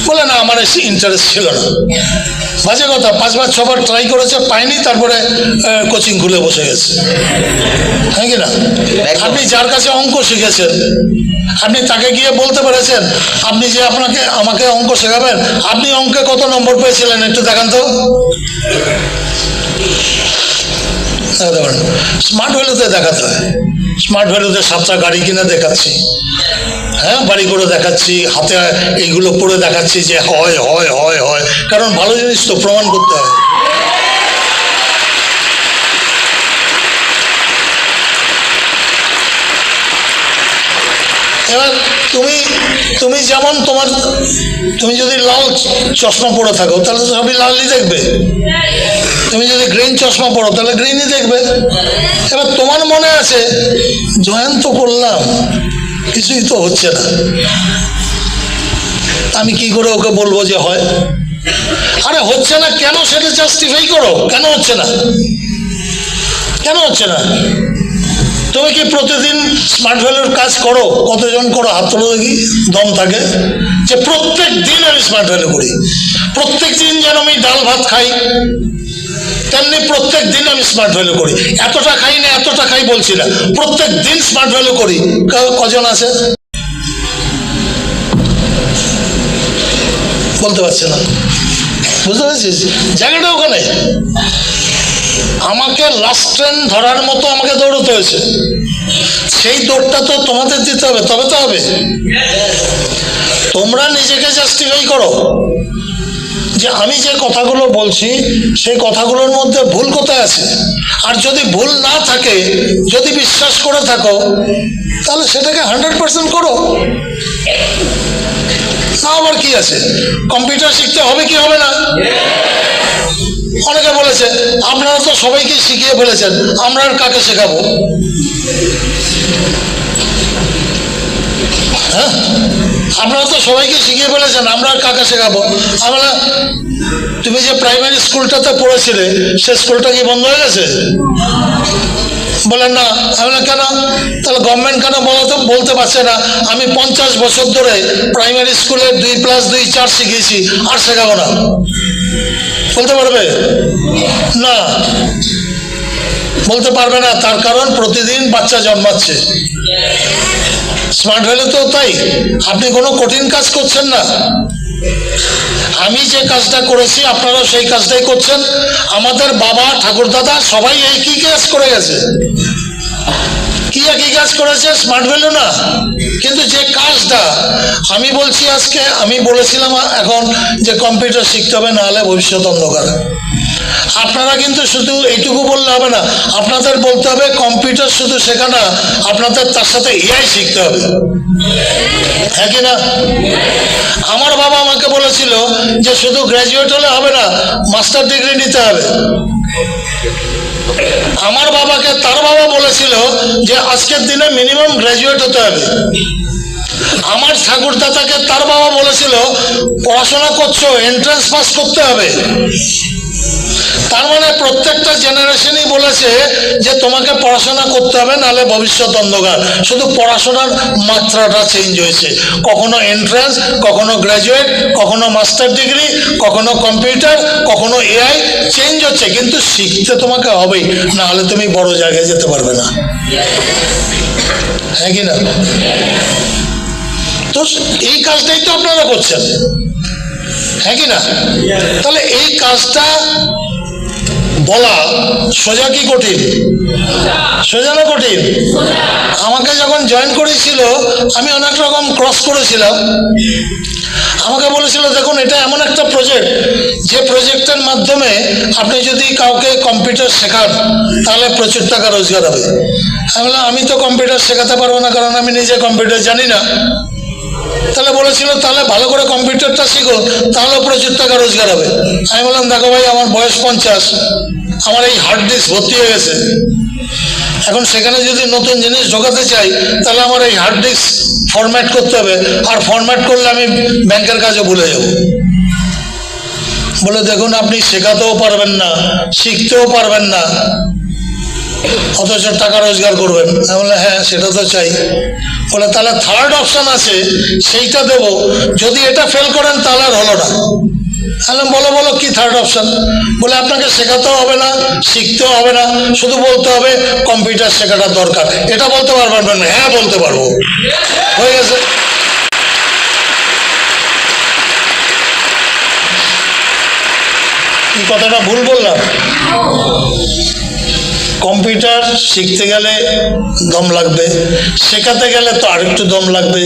বলে না আমার ইন্টারেস্ট ছিল না। বাজে কথা, 5 বার 6 বার ট্রাই করেছে, পায়নি, তারপরে কোচিং খুলে বসে গেছে, হ্যাঁ কি না? আপনি যার কাছে অঙ্ক শিখেছেন, আপনি তাকে গিয়ে বলতে পেরেছেন আপনি যে আমাকে অঙ্ক শেখাবেন, আপনি অঙ্কে কত নম্বর পেয়েছিলেন একটু দেখান তো। স্মার্ট ভ্যালুতে দেখাতে হয়, স্মার্ট ভ্যালুতে 7টা গাড়ি কিনে দেখাচ্ছি, হ্যাঁ বাড়ি করে দেখাচ্ছি, হাতে এইগুলো পড়ে দেখাচ্ছি যে হয় হয় হয় হয়, কারণ ভালো জিনিস তো প্রমাণ করতে হয়। এবার তুমি যেমন তুমি যদি লাল চশমা পরে থাকো তাহলে তো সবই লালই দেখবে, তুমি যদি গ্রিন চশমা পরো তাহলে গ্রিনই দেখবে। এবার তোমার মনে আছে জয়েন তো করলাম, কিছুই তো হচ্ছে না, আমি কি করে ওকে বলবো যে হয়? আরে হচ্ছে না কেন সেটা জাস্টিফাই করো, কেন হচ্ছে না, কেন হচ্ছে না? তুমি কি প্রতিদিন স্মার্ট ভ্যালুর কাজ করো? কতজন করো হাত তোলো দেখি, দম থাকে যে প্রত্যেক দিন আমি স্মার্ট ভ্যালু করি। প্রত্যেক দিন যেন আমি ডাল ভাত খাই, তেমনি প্রত্যেক দিন আমি স্মার্ট ভ্যালু করি। এতটা খাই না, এতটা খাই বলছি না, প্রত্যেক দিন স্মার্ট ভ্যালু করি। কজন আছে বলতে পারছে না? বুঝতে পেরেছিস জায়গাটা ওখানে? আমাকে লাস্ট ট্রেন ধরার মতো আমাকে দৌড়তে হয়েছে। সেই দৌড়টা তো তোমাদের দিতে হবে, তবে তো হবে। তোমরা নিজেকে জাস্টিফাই করো যে আমি যে কথাগুলো বলছি সেই কথাগুলোর মধ্যে ভুল কোথায় আছে। আর যদি ভুল না থাকে, যদি বিশ্বাস করে থাকো, তাহলে সেটাকে 100% করো। না আবার কি আছে, কম্পিউটার শিখতে হবে কি হবে না? অনেকে বলেছে আপনারা তো সবাইকে শিখিয়ে ফেলেছেন, আমরা আর কাকে শেখাবো? হ্যাঁ, আপনারা তো সবাইকে শিখিয়ে ফেলেছেন, আমরা আর কাকে শেখাবো? আমরা, তুমি যে প্রাইমারি স্কুলটাতে পড়েছিলে সে স্কুলটা কি বন্ধ হয়ে গেছে? বলেন না। আমি কেন তাহলে গভর্নমেন্ট কেন বলতে পারছে না আমি 50 বছর ধরে প্রাইমারি স্কুলে 2+2 4 শিখিয়েছি, আর শেখাবো না? বলতে পারবে না, বলতে পারবে না। তার কারণ প্রতিদিন বাচ্চা জন্মাচ্ছে। স্মার্ট ভ্যালু তো তাই, আপনি কোনো কঠিন কাজ করছেন না। আমি যে কাজটা করেছি আপনারাও সেই কাজটাই করছেন। আমাদের বাবা ঠাকুরদাদা সবাই একই কাজ করে গেছে। কি একই কাজ করেছে? স্মার্ট ভ্যালু না। কিন্তু যে কাজটা আমি বলছি আজকে, আমি বলেছিলাম এখন যে কম্পিউটার শিখতে হবে, না হলে ভবিষ্যৎ অন্ধকার। আপনারা কিন্তু শুধু এইটুকু বললে হবে না, আপনাদের বলতে হবে কম্পিউটার শুধু শেখা না, আপনাদের তার সাথে এআই শিখতে হবে। হ্যাঁ কি না? আমার বাবা আমাকে বলেছিল যে শুধু গ্র্যাজুয়েট হলে হবে না, মাস্টার ডিগ্রি নিতে হবে। আমার বাবাকে তার বাবা বলেছিল যে আজকের দিনে মিনিমাম গ্র্যাজুয়েট হতে হবে। আমার ঠাকুরদাদাকে তার বাবা বলেছিল পড়াশোনা করছো, এন্ট্রান্স পাস করতে হবে। তার মানে প্রত্যেকটা জেনারেশনই বলেছে যে তোমাকে পড়াশোনা করতে হবে, নাহলে ভবিষ্যৎ অন্ধকার। শুধু পড়াশোনার মাত্রাটা চেঞ্জ হয়েছে, কখনো এন্ট্রান্স, কখনো গ্র্যাজুয়েট, কখনো মাস্টার ডিগ্রি, কখনো কম্পিউটার, কখনো এআই চেঞ্জ হচ্ছে। কিন্তু শিখতে তোমাকে হবেই, না হলে তুমি বড় জায়গায় যেতে পারবে না। হ্যাঁ কি না? তো এই কাজটাই তো আপনারা করছেন, হ্যাঁ কি না? তাহলে এই কাজটা বলা সোজা কি কঠিন? সোজা না কঠিন? আমাকে যখন জয়েন করেছিল আমি অনেক রকম ক্রস করেছিলাম। আমাকে বলেছিল দেখুন এটা এমন একটা প্রজেক্ট, যে প্রজেক্টের মাধ্যমে আপনি যদি কাউকে কম্পিউটার শেখান তাহলে প্রচুর টাকা রোজগার হবে। আমি বললাম আমি তো কম্পিউটার শেখাতে পারবো না, কারণ আমি নিজে কম্পিউটার জানি না। তাহলে বলেছিল তাহলে ভালো করে কম্পিউটারটা শিখো, তাহলে প্রচুর টাকা রোজগার হবে। আমি বললাম দেখো ভাই, আমার বয়স 50, আমার এই হার্ড ডিস্ক ভর্তি হয়ে গেছে। এখন সেখানে যদি নতুন জিনিস ঢোকাতে চাই তাহলে আমার এই হার্ড ডিস্ক ফরম্যাট করতে হবে, আর ফরম্যাট করলে আমি ব্যাংকের কাজও ভুলে যাব। বলে দেখুন আপনি শেখাতেও পারবেন না, শিখতেও পারবেন না, অথচ টাকা রোজগার করবেন। আমি বললাম হ্যাঁ সেটা তো চাই। বলে তাহলে থার্ড অপশন আছে, সেইটা দেব, যদি এটা ফেল করেন তাহলে আর হলো না। আমি বলো বলো কি থার্ড অপশন? বলে আপনাকে শেখাতেও হবে না, শিখতেও হবে না, শুধু বলতে হবে কম্পিউটার শেখাটা দরকার। এটা বলতে পারবেন না? হ্যাঁ বলতে পারবো। হয়ে গেছে। কি কথাটা ভুল বললাম? কম্পিউটার শিখতে গেলে দম লাগবে, শেখাতে গেলে তো আরেকটু দম লাগবে,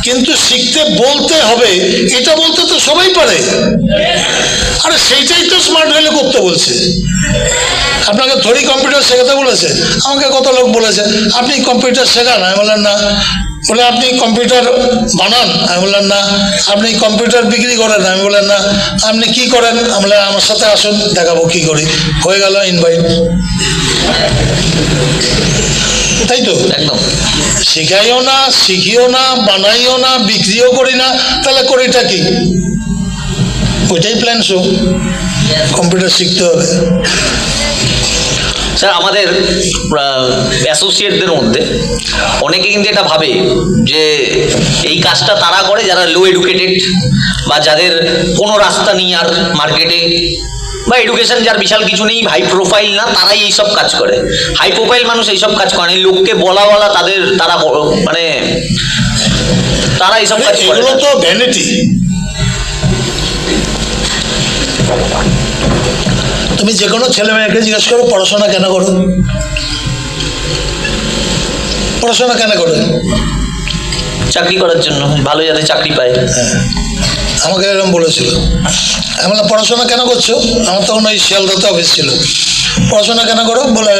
কিন্তু শিখতে বলতে হবে, এটা বলতে তো সবাই পারে। আরে সেইটাই তো স্মার্ট ভ্যালু করতে বলছে। আপনাকে থোড়ি কম্পিউটার শেখাতে বলেছে। আমাকে কত লোক বলেছে আপনি কম্পিউটার শেখান, আমি বললাম না। বলে আপনি কম্পিউটার বানান, আমি বললাম না। আপনি কম্পিউটার বিক্রি করেন, আমি বললাম না। আপনি কি করেন? আমরা আমার সাথে আসুন দেখাবো কি করি। হয়ে গেল ইনভাইট। তাই তো? একদম। শিখাইও না, শিখিও না, বানাইও না, বিক্রিও করি না, তাহলে করিটা কি? ওইটাই প্ল্যান শো। কম্পিউটার শিখতে হবে। স্যার আমাদের অ্যাসোসিয়েটদের মধ্যে অনেকে কিন্তু এটা ভাবে যে এই কাজটা তারা করে যারা লো এডুকেটেড বা যাদের কোনো রাস্তা নেই আর মার্কেটে, বা এডুকেশন যার বিশাল কিছু নেই, হাই প্রোফাইল না, তারাই এইসব কাজ করে। হাই প্রোফাইল মানুষ এইসব কাজ করে না, লোককে বলা তারা মানে তারা এইসব কাজ করে। এগুলো তো ভ্যানিটি। তুমি যে কোনো ছেলে মেয়েকে জিজ্ঞেস করো পড়াশোনা কেন করো, পড়াশোনা কেন করে? চাকরি করার জন্য, ভালো যাতে চাকরি পায়। হ্যাঁ, আমাকে এরকম বলেছিল। আমি বললাম পড়াশোনা কেন করছো? আমার তখন ওই শিয়ালদাতে অফিস ছিল। পড়াশোনা কেন করো? বলে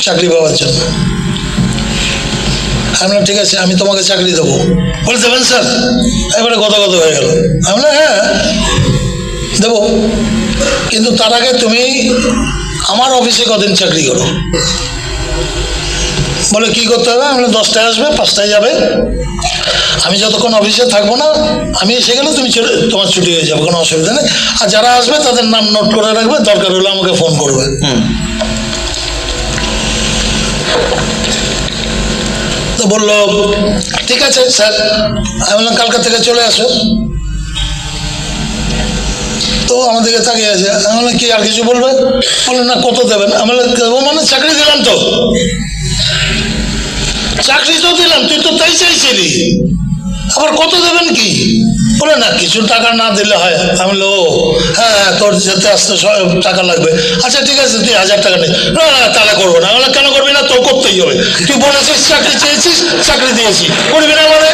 চাকরি পাওয়ার জন্য। আমি বললাম ঠিক আছে, আমি তোমাকে চাকরি দেবো। বলে দেবেন স্যার? এবারে গত হয়ে গেল। আমি বললাম হ্যাঁ দেবো, কিন্তু তার আগে তুমি আমার অফিসে কদিন চাকরি করো। বলে কি করতে হবে? আমি বললাম 10টায় আসবে, 5টায় যাবে। আমি যতক্ষণ অফিসে থাকবো না, আমি এসে গেলে তুমি তোমার ছুটি হয়ে যাবে, কোনো অসুবিধা নেই। আর যারা আসবে তাদের নাম নোট করে রাখবে, দরকার হলে আমাকে ফোন করবে। তো বললো ঠিক আছে স্যার। আমি বললাম কালকা থেকে চলে আসো। তো আমাদেরকে তাকিয়ে আছে। আমি বললাম কি আর কিছু বলবে? বললেন না কত দেবেন? আমি বললাম দেবো মানে চাকরি দিলাম তো, চাকরি তো দিলাম, তুই তো তাই চাইছিলি, আবার কত দেবেন কি? বলে না কিছু টাকা না দিলে হয়। আমি বললো ও হ্যাঁ হ্যাঁ, তোর যেতে আসতে টাকা লাগবে, আচ্ছা ঠিক আছে তুই 1000 টাকা নে। না না তাহলে করবো না। বলে কেন করবি না? তোর করতেই হবে, তুই বলেছিস চাকরি চেয়েছিস, চাকরি দিয়েছি, করবি না মানে?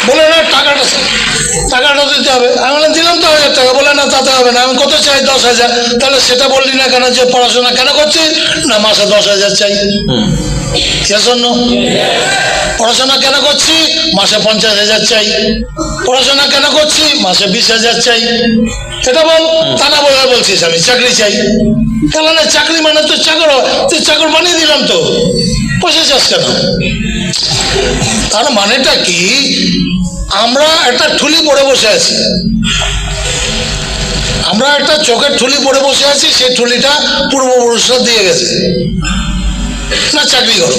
বলে না টাকাটা দিতে হবে। আমি বললাম দিলাম তো 1000 টাকা। বলে না তাতে হবে না। আমি কত চাই? 10,000। তাহলে সেটা বললি না কেন যে পড়াশোনা কেন করছিস? না মাসে 10,000 চাই। পড়াশোনা কেন করছি? মাসে 50,000 চাই। পড়াশোনা কেন করছি? মাসে 20,000 চাই। এটা বল। তা না বলে বলছিস আমি চাকরি চাই। তাহলে না চাকরি মানে তো চাকর, তুই চাকর বানিয়ে দিলাম তো, পয়সা চাস কেন? তার মানেটা কি? আমরা একটা ঠুলি পড়ে বসে আছি, আমরা একটা চোখের ঠুলি পড়ে বসে আছি, সেই ঠুলিটা পূর্বপুরুষরা দিয়ে গেছে না চাকরি করো।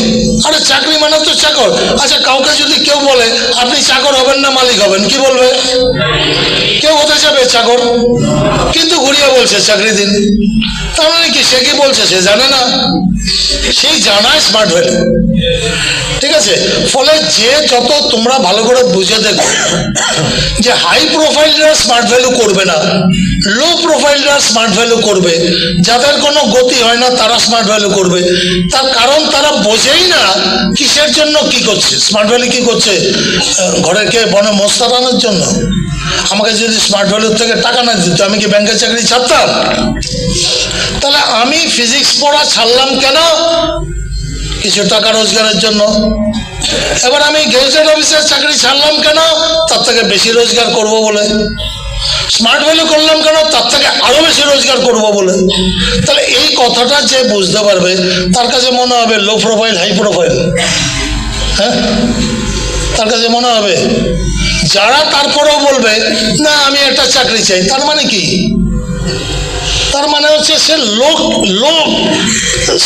আরে চাকরি মানে তো চাকর। আচ্ছা কাউকে যদি কেউ বলে আপনি চাকর হবেন না মালিক হবেন, কি বলবে? কেউ হতে যাবে চাকর, কিন্তু ঘুরিয়ে বলছে চাকরি দিন। তার মানে কি সে কি বলছে সে জানে না? সেই জানায় স্মার্ট ভ্যালু। ঠিক আছে, ফলে যে যত তোমরা ভালো করে বুঝে দেখো যে হাই প্রোফাইলরা স্মার্ট ভ্যালু করবে না, লো প্রোফাইলরা স্মার্ট ভ্যালু করবে, যাদের কোনো গতি হয় না তারা স্মার্ট ভ্যালু করবে। তার কারণ তারা বোঝেই না কিসের জন্য কি করছে। স্মার্ট ভ্যালু কি করছে? ঘরের কে বনে মশলা টানার জন্য? আমাকে যদি স্মার্ট ভ্যালুর থেকে টাকা না দিত আমি কি ব্যাংকের চাকরি ছাড়তাম? তাহলে আমি ফিজিক্স পড়া ছাড়লাম কেন? কিছু টাকা রোজগারের জন্য। এবার আমি গেজেটেড অফিসের চাকরি ছাড়লাম কেন? তার থেকে বেশি রোজগার করব বলে। স্মার্ট ভ্যালু করলাম কেন? তার থেকে আরো বেশি রোজগার করব বলে। তাহলে এই কথাটা যে বুঝতে পারবে তার কাছে মনে হবে লো প্রোফাইল হাই প্রোফাইল। হ্যাঁ, তার কাছে মনে হবে। যারা তারপরেও বলবে না আমি একটা চাকরি চাই, তার মানে কি? তার মানে হচ্ছে সে লো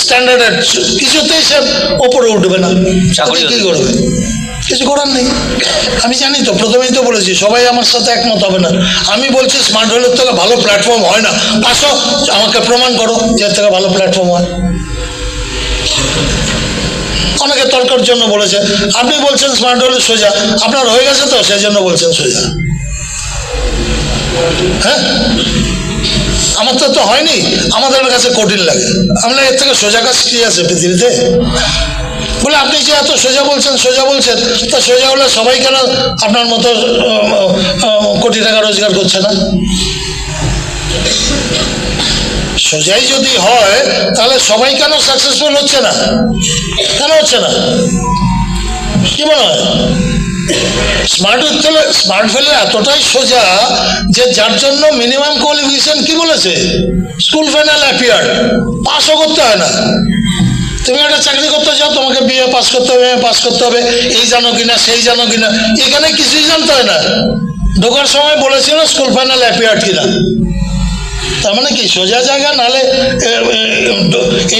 স্ট্যান্ডার্ডের, কিছুতেই সে ওপরে উঠবে না। চাকরি কি করবে? কিছু করার নেই। আমি জানি তো, প্রথমেই তো বলেছি সবাই আমার সাথে একমত হবে না। আমি বলছি স্মার্ট ভ্যালুর থেকে ভালো প্ল্যাটফর্ম হয় না, আসো আমাকে প্রমাণ করো যে এর থেকে ভালো প্ল্যাটফর্ম হয়। অনেকে তর্কের জন্য বলেছে, আপনি বলছেন স্মার্ট ভ্যালু সোজা, আপনার হয়ে গেছে তো সেই জন্য বলছেন সোজা। হ্যাঁ, আমার তো হয়নি, আমাদের কাছে কঠিন লাগে। আমরা এর থেকে সোজা কাজ কি আছে পৃথিবীতে? বলে আপনি যে এত সোজা বলছেন তা সোজা হলে সবাই কেন আপনার মতো কোটি টাকা রোজগার করছে না? সোজাই যদি হয় তাহলে সবাই কেন সাকসেসফুল হচ্ছে না? কেন হচ্ছে না? কি মনে হয়? স্মার্ট ভ্যালু এতটাই সোজা যে যার জন্য মিনিমাম কোয়ালিফিকেশন কি বলেছে, স্কুল ফাইনাল অ্যাপিয়ার্ড, পাসও করতে হয় না। তুমি একটা চাকরি করতে চাও, তোমাকে বিএ পাস করতে হবে, পাস করতে হবে, এই জানো কিনা সেই জানো কিনা, এখানে কিছুই জানতে হয় না। ঢোকার সময় বলেছিল স্কুল ফাইনাল অ্যাপিয়ার্ড কিনা, তার মানে কি সোজা জায়গা, নাহলে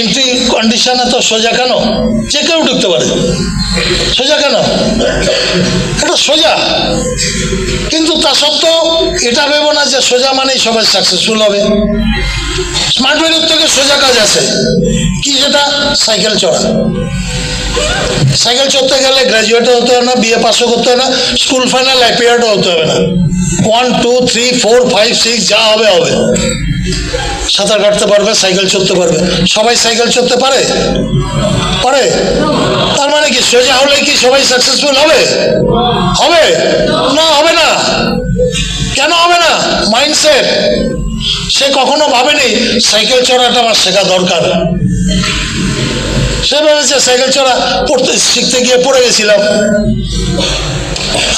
এন্ট্রি কন্ডিশনে তো সোজা কেন, যে কেউ ঢুকতে পারে, সোজা কেন, এটা সোজা। কিন্তু তা সত্ত্বেও এটা ভেবো না যে সোজা মানেই সবাই সাকসেসফুল হবে। স্মার্ট ভ্যালুর থেকে সোজা কাজ আছে, কি সেটা, সাইকেল চড়া। সাইকেল চড়তে গেলে গ্র্যাজুয়েটও হতে হবে না, বিএ পাসও করতে হবে না, স্কুল ফাইনাল অ্যাপিয়ার্ডও হতে হবে না। 1, 2, 3, 4, 5, 6 যা হবে হবে। সাঁতার কাটতে পারবে, সাইকেল চড়তে পারবে। সবাই সাইকেল চড়তে পারে? পারে? তার মানে কি সোজা হলে কি সবাই সাকসেসফুল হবে? হবে না, হবে না। কেন হবে না? মাইন্ডসেট। সে কখনো ভাবেনি সাইকেল চড়াটা আমার শেখা দরকার। সে ভেবেছে সাইকেল চড়া শিখতে গিয়ে পড়ে গেছিলাম,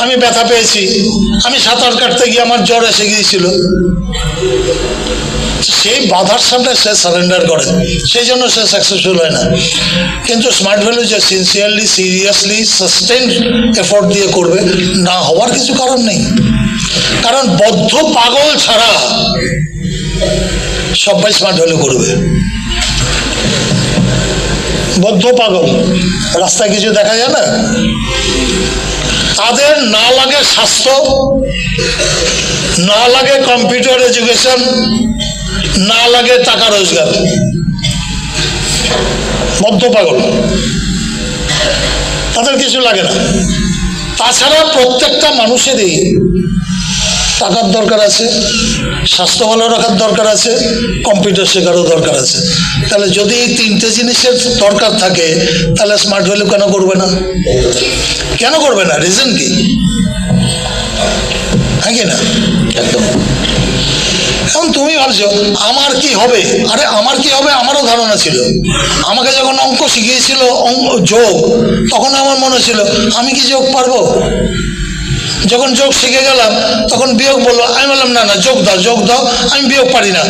আমি ব্যথা পেয়েছি, আমি সাঁতার কাটতে গিয়ে আমার জ্বর এসে গিয়েছিল। সেই বাধার সামনে সে সারেন্ডার করে, সেই জন্য সে সাকসেসফুল হয় না। কিন্তু স্মার্ট ভ্যালু যে সিনসিয়ারলি, সিরিয়াসলি, সাস্টেইন এফোর্ট দিয়ে করবে, না হওয়ার কিছু কারণ নেই। কারণ বদ্ধ পাগল ছাড়া সবাই স্মার্ট ভ্যালু করবে। বদ্ধ পাগল, রাস্তায় কিছু দেখা যায় না, তাদের না লাগে স্বাস্থ্য, না লাগে কম্পিউটার এডুকেশন, না লাগে টাকা রোজগার। বদ্ধ পাগল, তাদের কিছু লাগে না। তাছাড়া প্রত্যেকটা মানুষেরই টাকার দরকার আছে, স্বাস্থ্য ভালো রাখার দরকার আছে, কম্পিউটার শেখারও দরকার আছে। তাহলে যদি এই তিনটে জিনিসের দরকার থাকে, তাহলে স্মার্ট ভ্যালু কেন করবে না? কেন করবে না? রিজন কি? হ্যাঁ কি না? একদম। এখন তুমি ভাবছো আমার কি হবে, আরে আমার কি হবে আমারও ধারণা ছিল। আমাকে যখন অঙ্ক শিখিয়েছিল, যোগ, তখন আমার মনে ছিল আমি কি যোগ পারবো। যখন যোগ শিখে গেলাম তখন বিয়োগ বললো, আমি বললাম না না, যোগ দাও, যোগ দাও, আমি বিয়োগ পারি না।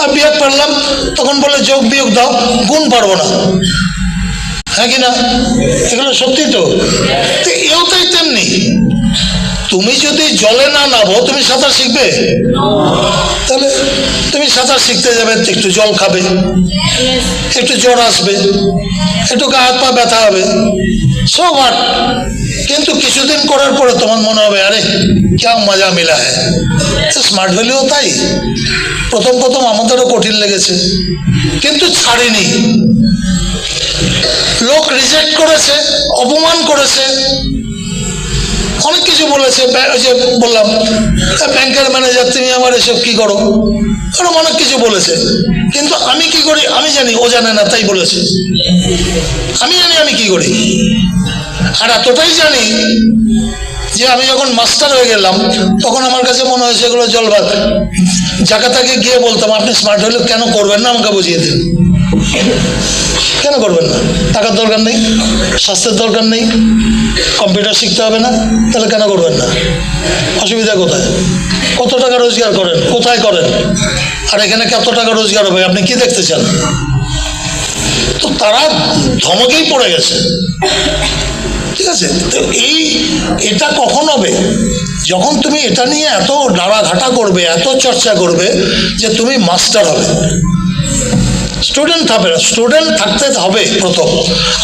আর বিয়োগ পারলাম, তখন বলে যোগ বিয়োগ দাও, গুণ পারবো না। হ্যাঁ কি না? এগুলো সত্যি তো। এও তাই তেমনি, তুমি যদি জলে না নামো, তুমি সাঁতার শিখবে? তাহলে তুমি সাঁতার শিখতে যাবে, একটু জল খাবে, একটু জ্বর আসবে, একটু গা হাত পা ব্যথা হবে, সো হোয়াট। কিন্তু কিছুদিন করার পরে তোমার মনে হবে আরে ক্যা মজা মিলা হ্যায়। স্মার্ট ভ্যালুও তাই, প্রথম প্রথম আমাদেরও কঠিন লেগেছে, কিন্তু ছাড়িনি। লোক রিজেক্ট করেছে, অপমান করেছে, অনেক কিছু বলেছে। যে বললাম ব্যাংকের ম্যানেজার, তুমি আমার এসব কি করো, এরকম অনেক কিছু বলেছে। কিন্তু আমি কি করি আমি জানি, ও জানে না, তাই বলেছে। আমি জানি আমি কি করি, আর এতটাই জানি যে আমি যখন মাস্টার হয়ে গেলাম, তখন আমার কাছে মনে হয়েছে এগুলো জলভাত। যাকে তাকে গিয়ে বলতাম আপনি স্মার্ট ভ্যালু কেন করবেন না, আমাকে বুঝিয়ে দিন। কেন করবেন না? টাকার দরকার নেই, স্বাস্থ্যের দরকার নেই, কম্পিউটার শিখতে হবে না, তাহলে কেন করবেন না? অসুবিধা কোথায়? কত টাকা রোজগার করেন, কোথায় করেন, আর এখানে কত টাকা রোজগার হবে, আপনি কি দেখতে চান? তো তারা ধমকেই পড়ে গেছে। ঠিক আছে, তো এটা কখন হবে? যখন তুমি এটা নিয়ে এত নাড়াঘাটা করবে, এত চর্চা করবে যে তুমি মাস্টার হবে। স্টুডেন্ট হবে না, স্টুডেন্ট থাকতে হবে প্রথম।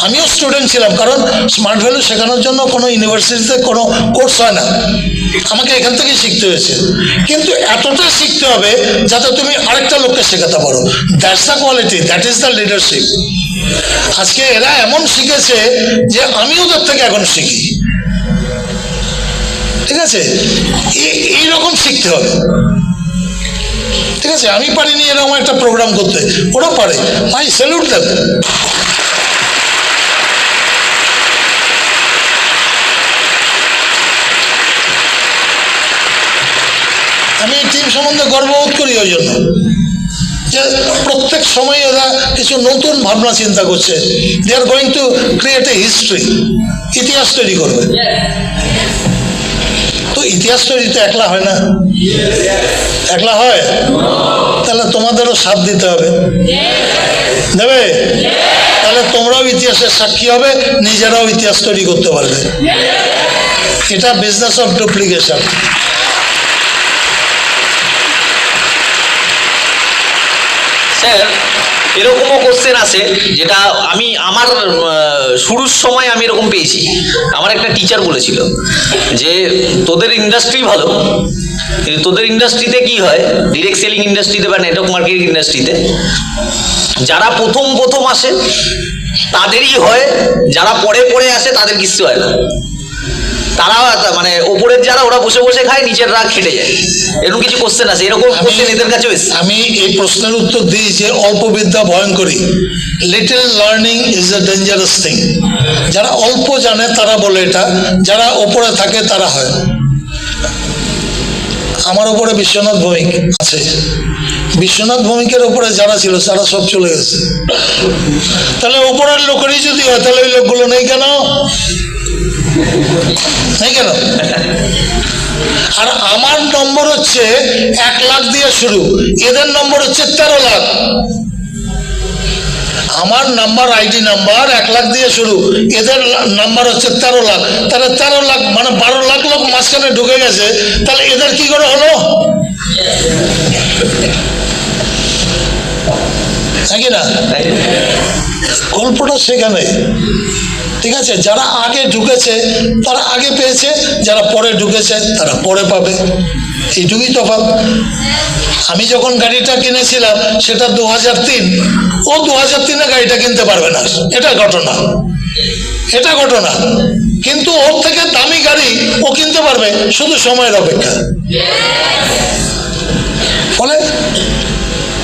আমিও স্টুডেন্ট ছিলাম, কারণ স্মার্ট ভ্যালু শেখানোর জন্য কোনো ইউনিভার্সিটিতে কোনো কোর্স হয় না, আমাকে এখান থেকেই শিখতে হয়েছে। কিন্তু এতটা শিখতে হবে যাতে তুমি আরেকটা লোককে শেখাতে পারো। That's the quality, that is the leadership. আজকে এরা এমন শিখেছে যে আমি ওদের থেকে এখন শিখি। ঠিক আছে, এইরকম শিখতে হবে। ঠিক আছে, আমি পারিনি এরকম একটা প্রোগ্রাম করতে, ওরা পারে, ভাই স্যালুট দেব। আমি এই টিম সম্বন্ধে গর্ববোধ করি ওই জন্য যে প্রত্যেক সময় এরা কিছু নতুন ভাবনা চিন্তা করছে, they are going to create a history, ইতিহাস তৈরি করবে। তো ইতিহাস তৈরি তো একলা হয় না, একলা হয়? তাহলে তোমাদেরও সাথ দিতে হবে, দেবে? তাহলে তোমরাও ইতিহাসের সাক্ষী হবে, নিজেরাও ইতিহাস তৈরি করতে পারবে। এটা বিজনেস অফ ডুপ্লিকেশন। স্যার এরকমও কোশ্চেন আছে যেটা আমি আমার শুরুর সময় আমি এরকম পেয়েছি। আমার একটা টিচার বলেছিল যে তোদের ইন্ডাস্ট্রি ভালো, কিন্তু তোদের ইন্ডাস্ট্রিতে কি হয়, ডিরেক্ট সেলিং ইন্ডাস্ট্রিতে বা নেটওয়ার্ক মার্কেটিং ইন্ডাস্ট্রিতে যারা প্রথম প্রথম আসে তাদেরই হয়, যারা পরে পরে আসে তাদের কিচ্ছু হয় না। তারা মানে ওপরের যারা ওরা বসে বসে খায়, নিচেররা খেটে যায়। এরকম কিছু কোশ্চেন আছে, এরকম কোশ্চেন এদের কাছে আমি এই প্রশ্নের উত্তর দিই যে অল্প বিদ্যা ভয়ঙ্করী, little learning is a dangerous thing. যারা অল্প জানে তারা বলে এটা, যারা ওপরে থাকে তারা হয়। আমার ওপরে বিশ্বনাথ ভৌমিক আছে, বিশ্বনাথ ভৌমিকের ওপরে যারা ছিল তারা সব চলে গেছে। তাহলে ওপরের লোকেরই যদি হয় তাহলে ওই লোকগুলো নেই কেন? নেই কেন? আর আমার নম্বর হচ্ছে 1 লাখ দিয়ে শুরু, এদের নম্বর হচ্ছে 13 লাখ। আমার নাম্বার, আইডি নাম্বার 1 লাখ দিয়ে শুরু, এদের নাম্বার হচ্ছে 13 লাখ। তাহলে 13 লাখ মানে 12 লাখ লোক মাঝখানে ঢুকে গেছে, তাহলে এদের কি করে হলো? নাকি না? গল্পটা সেখানে, ঠিক আছে? যারা আগে ঢুকেছে তারা আগে পেয়েছে, যারা পরে ঢুকেছে তারা পরে পাবে, এইটুকুই তফাৎ। আমি যখন গাড়িটা কিনেছিলাম সেটা 2003, ও 2003-এ গাড়িটা কিনতে পারবে না, এটা ঘটনা, এটা ঘটনা। কিন্তু ওর থেকে দামি গাড়ি ও কিনতে পারবে, শুধু সময়ের অপেক্ষা। ফলে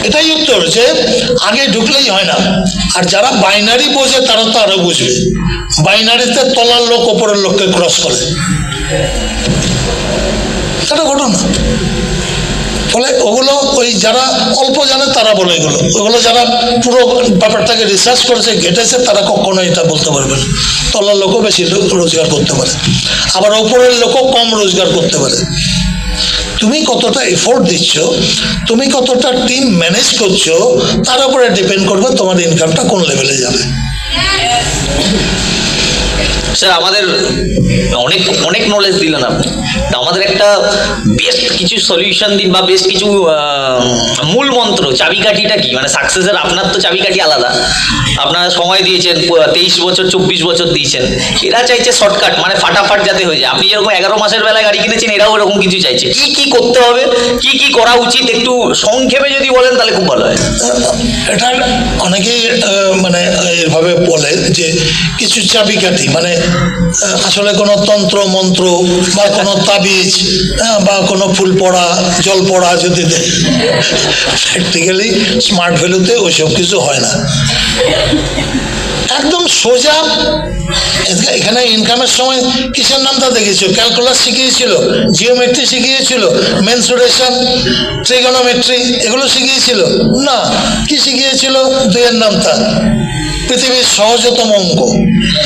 এটাই উত্তর, যে আগে ঢুকলেই হয় না। আর যারা বাইনারি বোঝে তারা তো আরো বুঝবে, বাইনারিতে তলার লোক ওপরের লোককে ক্রস করে, এটা ঘটনা। ফলে ওগুলো ওই যারা অল্প জানে তারা বলে এগুলো, ওগুলো যারা পুরো ব্যাপারটাকে রিসার্চ করেছে, ঘেটেছে, তারা কখনো এটা বলতে পারবে না। তলার লোকও বেশি রোজগার করতে পারে, আবার ওপরের লোকও কম রোজগার করতে পারে। তুমি কতটা এফোর্ট দিচ্ছ, তুমি কতটা টিম ম্যানেজ করছো, তার উপরে ডিপেন্ড করবে তোমার ইনকামটা কোন লেভেলে যাবে। স্যার আমাদের অনেক অনেক নলেজ দিলেন আপনি, আমাদের একটা বেস্ট কিছু সলিউশন দিন, বা বেস্ট কিছু মূল মন্ত্র, চাবিকাঠিটা কি? মানে সাকসেসের আপনার তো চাবিকাঠি আলাদা, আপনারা সময় দিয়েছেন 23 বছর 24 বছর দিয়েছেন, এরা চাইছে শর্টকাট, মানে ফাটাফাট যাতে হয়ে যায়। আপনি যেরকম 11 মাসের বেলায় গাড়ি কিনেছেন, এরাও এরকম কিছু চাইছে। কি কি করতে হবে, কি কি করা উচিত, একটু সংক্ষেপে যদি বলেন তাহলে খুব ভালো হয়। এটা অনেকেই মানে এভাবে বলে যে কিছু চাবিকাঠি, মানে আসলে কোনো তন্ত্র মন্ত্র বা কোনো তাবিজ বা কোনো ফুল পড়া, জল পড়া যদি দেয়, প্র্যাকটিক্যালি স্মার্ট ভ্যালুতে ওইসব কিছু হয় না। একদম সোজা। এখানে ইনকামের সময় কিসের নামটা দেখেছো? ক্যালকুলাস শিখিয়েছিল, জিওমেট্রি শিখিয়েছিল, মেনসুরেশন, ট্রিগোনোমেট্রি, এগুলো শিখিয়েছিল না। কি শিখিয়েছিল? 2-এর নামটা, পৃথিবীর সহজতম অঙ্ক।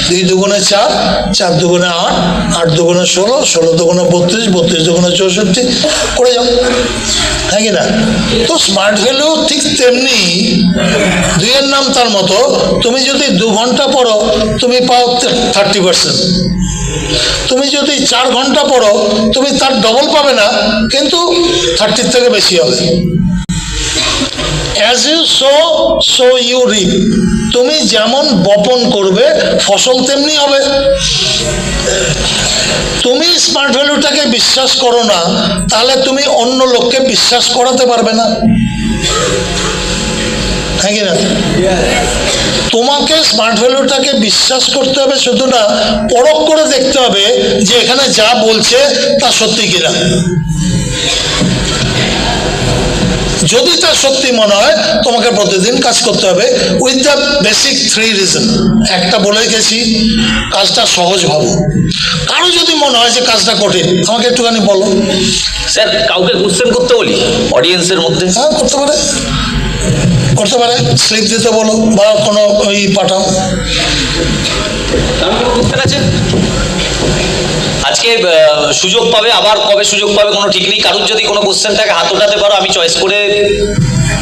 2 দুগুণে 4, 4 দুগুণে 8, 8 দুগুণে 16, 16 দুগুণে 32, 32 দুগুণে 64, করে যাও, হ্যাঁ কি না? তো স্মার্ট ভ্যালু ঠিক তেমনি, 2-এর নাম তার মতো। তুমি যদি 2 ঘন্টা পড়ো তুমি পাও 30%, তুমি যদি 4 ঘন্টা পড়ো তুমি তার ডবল পাবে না, কিন্তু 30 থেকে বেশি হবে। As you sow, so you reap. তুমি যেমন বপন করবে ফসল তেমনি হবে। তুমি স্মার্ট ভ্যালুটাকে বিশ্বাস করো না, তাহলে তুমি অন্য লোককে বিশ্বাস করাতে পারবে না, হ্যাঁ কি না? তোমাকে স্মার্ট ভ্যালুটাকে বিশ্বাস করতে হবে, শুধু না পরখ করে দেখতে হবে যে এখানে যা বলছে তা সত্যি কিনা। যদি তা সত্যি মনে হয় তোমাকে প্রতিদিন কাজ করতে হবে উইথ দ্য বেসিক 3 রিজন। একটা বলে গেছি, কাজটা সহজ ভাবো। কারো যদি মনে হয় যে কাজটা কঠিন, আমাকে একটুখানি বলো। স্যার কাউকে কোশ্চেন করতে বলি অডিয়েন্সের মধ্যে? হ্যাঁ, করতে পারে। করতে পারে, স্লিপ দিতে বলো বা কোনো ওই পাঠাও। বুঝতে পারছেন? আজকে সুযোগ পাবে, আবার কবে সুযোগ পাবে কোনো ঠিক নেই। কারুর যদি কোনো কোশ্চেনটাকে হাত ওঠাতে পারো, আমি চয়েস করে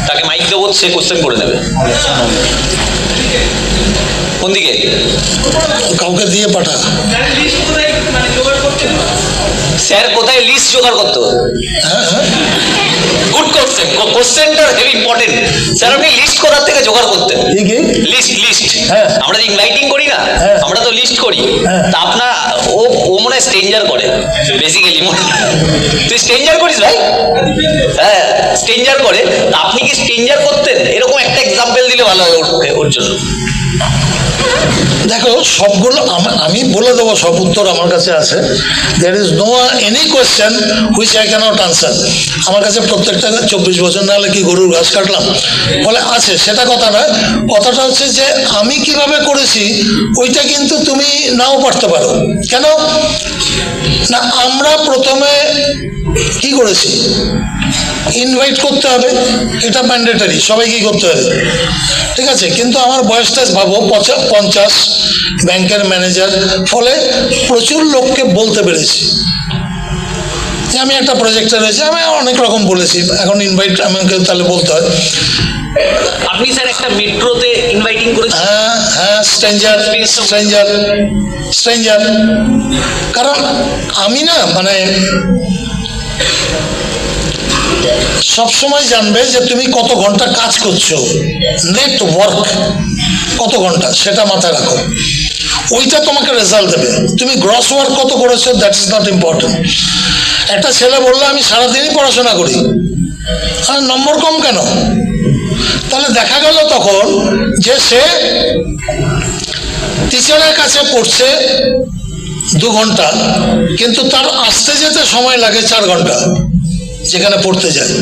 তাকে মাইক দেবো, সে কোশ্চেন করে নেবে। কোন দিকে? কাউকে দিয়ে পাঠা। স্যার কোথায় লিস্ট জোগাড় করতো? হ্যাঁ হ্যাঁ, গুড কোশ্চেন, কোশ্চেনটা ভেরি ইম্পর্টেন্ট। স্যার আপনি লিস্ট কোথার থেকে জোগাড় করতেন? লিস্ট হ্যাঁ। আমরা যে ইনভাইটিং করি না, হ্যাঁ। আমরা তো লিস্ট করি। হ্যাঁ। তা আপনার ও মনে হয় স্ট্রেঞ্জার করে বেসিক্যালি। তুই স্ট্রেঞ্জার করিস ভাই? হ্যাঁ, স্ট্রেঞ্জার করে। তা আপনি কি স্ট্রেঞ্জার করতেন? এরকম একটা এক্সাম্পল দিলে ভালো হয় ওর জন্য। দেখো সবগুলো আমি বলে দেবো, সব উত্তর আমার কাছে আছে। There is no any question which I can't answer. আমার কাছে প্রত্যেকটা 24 বছর না হলে কি গরুর ঘাস কাটলাম বলে আছে, সেটা কথা নয়। কথাটা হচ্ছে যে আমি কিভাবে করেছি ওইটা কিন্তু তুমি নাও পারতে পারো। কেন না, আমরা প্রথমে কি করেছি, ইনভাইট করতে হবে, এটা ম্যান্ডেটারি, সবাইকেই করতে হবে, ঠিক আছে। কিন্তু আমার বয়সটা ভাবো 50, ব্যাংকের ম্যানেজার, ফলে প্রচুর লোককে বলতে পেরেছি যে আমি একটা প্রজেক্টে রয়েছে, আমি অনেক রকম বলেছি। এখন ইনভাইট আমাকে তাহলে বলতে হয়। আপনি স্যার একটা মেট্রোতে ইনভাইটিং করেছেন? হ্যাঁ হ্যাঁ, স্ট্রেঞ্জার। কারণ আমি না মানে সবসময় জানবে যে তুমি কত ঘন্টা কাজ করছো, নেটওয়ার্ক কত ঘন্টা, সেটা মাথায় রাখো। ওইটা তোমাকে রেজাল্ট দেবে। তুমি গ্রস ওয়ার্ক কত করেছো দ্যাট ইজ নট ইম্পর্টেন্ট। একটা ছেলে বললো আমি সারাদিনই পড়াশোনা করি, আর নম্বর কম কেন? তাহলে দেখা গেল তখন যে সে টিচারের কাছে পড়ছে 2 ঘন্টা, কিন্তু তার আসতে যেতে সময় লাগে 4 ঘন্টা যেখানে পড়তে যায়।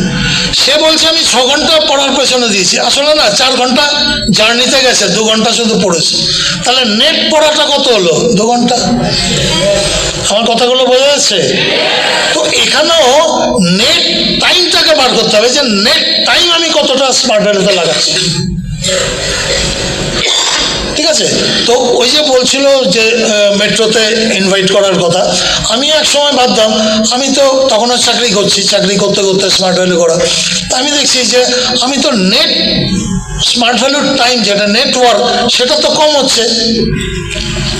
সে বলছে আমি 6 ঘন্টা পড়ার পেছনে দিয়েছি, আসলে না 4 ঘন্টা জার্নিতে গেছে, 2 ঘন্টা শুধু পড়েছে। তাহলে নেট পড়াটা কত হলো? 2 ঘন্টা। আমার কথাগুলো বোঝা যাচ্ছে? তো এখানেও নেট টাইমটাকে বার করতে হবে যে নেট টাইম আমি কতটা স্মার্ট ভ্যালুতে লাগাচ্ছি, ঠিক আছে। তো ওই যে বলছিল যে মেট্রোতে ইনভাইট করার কথা, আমি এক সময় ভাবতাম, আমি তো তখনও চাকরি করছি, চাকরি করতে করতে স্মার্ট ভ্যালু করা, তা আমি দেখছি যে আমি তো নেট স্মার্ট ভ্যালুর টাইম যেটা নেটওয়ার্ক সেটা তো কম হচ্ছে।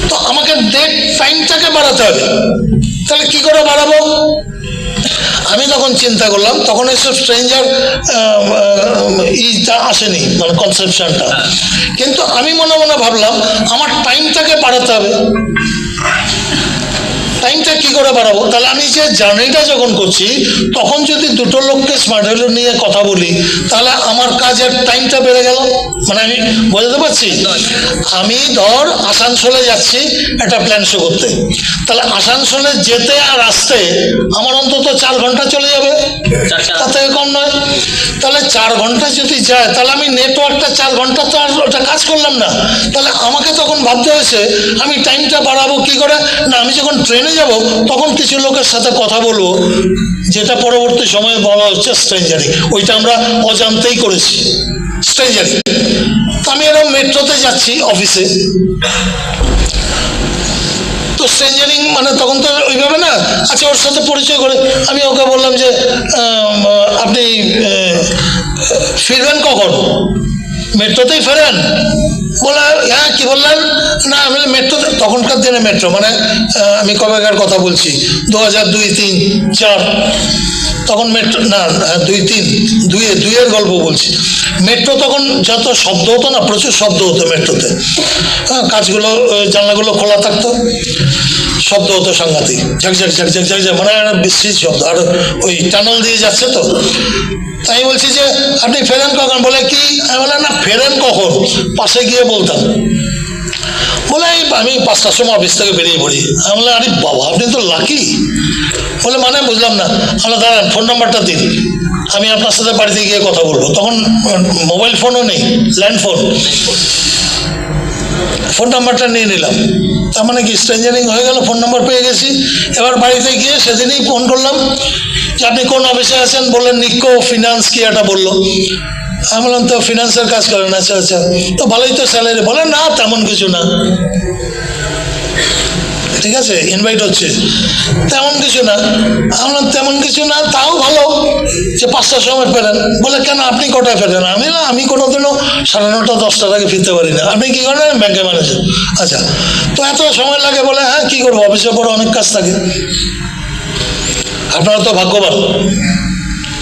তো আমাকে নেট টাইমটাকে বাড়াতে হবে। তাহলে কি করে বাড়াবো? আমি তখন চিন্তা করলাম, তখন এসব স্ট্রেঞ্জার ইটা আসেনি, মানে কনসেপশনটা। কিন্তু আমি মনে মনে ভাবলাম আমার টাইমটাকে বাড়াতে হবে। টাইমটা কি করে বাড়াবো? তাহলে আমি যে জার্নিটা যখন করছি তখন যদি 2টো লোককে স্মার্ট ভ্যালু নিয়ে কথা বলি, তাহলে আমার কাজের টাইমটা বেড়ে গেল। মানে আমি বোঝাতে পারছি? আমি ধর আসানসোলে যাচ্ছি একটা প্ল্যান শো করতে, তাহলে আসানসোলে যেতে আর আসতে আমার অন্তত 4 ঘন্টা চলে যাবে, তার থেকে কম নয়। তাহলে 4 ঘন্টা যদি যায়, তাহলে আমি নেটওয়ার্কটা 4 ঘন্টা তো আর ওটা কাজ করলাম না। তাহলে আমাকে তখন ভাবতে হয়েছে আমি টাইমটা বাড়াবো কি করে? না, আমি যখন ট্রেনে যাব তখন কিছু লোকের সাথে কথা বলবো, যেটা পরবর্তী সময়ে বলা হচ্ছে স্ট্রেঞ্জারিং। ওইটা আমরা অজান্তেই করেছি, স্ট্রেঞ্জারিং। তো আমি এরকম মেট্রোতে যাচ্ছি অফিসে, তো স্ট্রেঞ্জারিং মানে তখন তো ওইভাবে না। আচ্ছা, ওর সাথে পরিচয় করে আমি ওকে বললাম যে আপনি ফিরবেন কখন? মেট্রোতেই ফেরেন? বলে হ্যাঁ। কি বললেন? না আমি মেট্রোতে, তখনকার দিনে মেট্রো মানে আমি কবেকার কথা বলছি, 2002, 3, 4, তখন মেট্রো না 2-3 গল্প বলছি। মেট্রো তখন যত শব্দ হতো না, প্রচুর শব্দ হতো মেট্রোতে। হ্যাঁ, কাজগুলো জানলাগুলো খোলা থাকতো, শব্দ হতো সাংঘাতিক, ঝাকঝাক ঝাকঝাক ঝাকঝাক, মানে একটা বিস্তৃত শব্দ। আর ওই টানেল দিয়ে যাচ্ছে তো। তাই বলছি যে আপনি ফেরেন কখন? বলে কি? আমি বললাম না, ফেরেন কখন পাশে গিয়ে বলতাম। বলে আমি 5টার সময় অফিস থেকে বেরিয়ে পড়ি। আমি বললাম আরে বাবা, আপনি তো লাকি। বলে মানে বুঝলাম না। আমরা দাঁড়ান, ফোন নাম্বারটা দিন, আমি আপনার সাথে বাড়িতে গিয়ে কথা বলবো। তখন মোবাইল ফোনও নেই, ল্যান্ডফোন। ফোন নাম্বারটা নিয়ে নিলাম। তার মানে কি স্ট্রেঞ্জারিং হয়ে গেল, ফোন নাম্বার পেয়ে গেছি। এবার বাড়িতে গিয়ে সেদিনই ফোন করলাম যে আপনি কোন অফিসে আছেন? বললেন নিক্কো ফিনান্স কি একটা বললো। আমি বললাম তো ফিনান্সের কাজ করেন, আচ্ছা আচ্ছা, তো ভালোই তো স্যালারি। বলে না তেমন কিছু না। ঠিক আছে, ইনভাইট হচ্ছে, তেমন কিছু না। আমরা তেমন কিছু না, তাও ভালো যে 5টার সময় ফেরেন। বলে কেন, আপনি কটায় ফেরেন? আমি কোনোদিনও 9:30 10টার আগে ফিরতে পারি না। আপনি কি করেন? ব্যাংকে ম্যানেজার। আচ্ছা, তো এত সময় লাগে? বলে হ্যাঁ, কি করবো, অফিসের পরে অনেক কাজ থাকে। আপনারা তো ভাগ্যবান।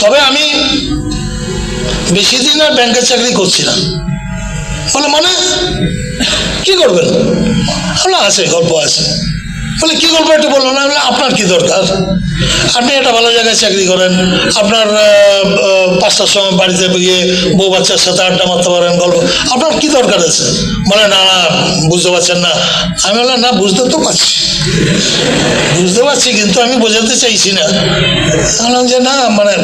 তবে আমি বেশি দিন আর ব্যাংকের চাকরি করছি না। বলে মানে কি করবেন? আমরা আছে, গল্প আছে। বলে কি গল্প একটু বললো না? বলে আপনার কি দরকার? আপনি একটা ভালো জায়গায় চাকরি করেন, আপনার 5টার সময় বাড়িতে গিয়ে বউ বাচ্চার সাথে আড্ডা মারতে পারেন, গল্প, আপনার কি দরকার আছে? বলে না না, বুঝতে পারছেন না। আমি বললাম না, বুঝতে তো পারছি, বুঝতে পারছি, কিন্তু আমি বোঝাতে চাইছি না। বললাম যে না, মানে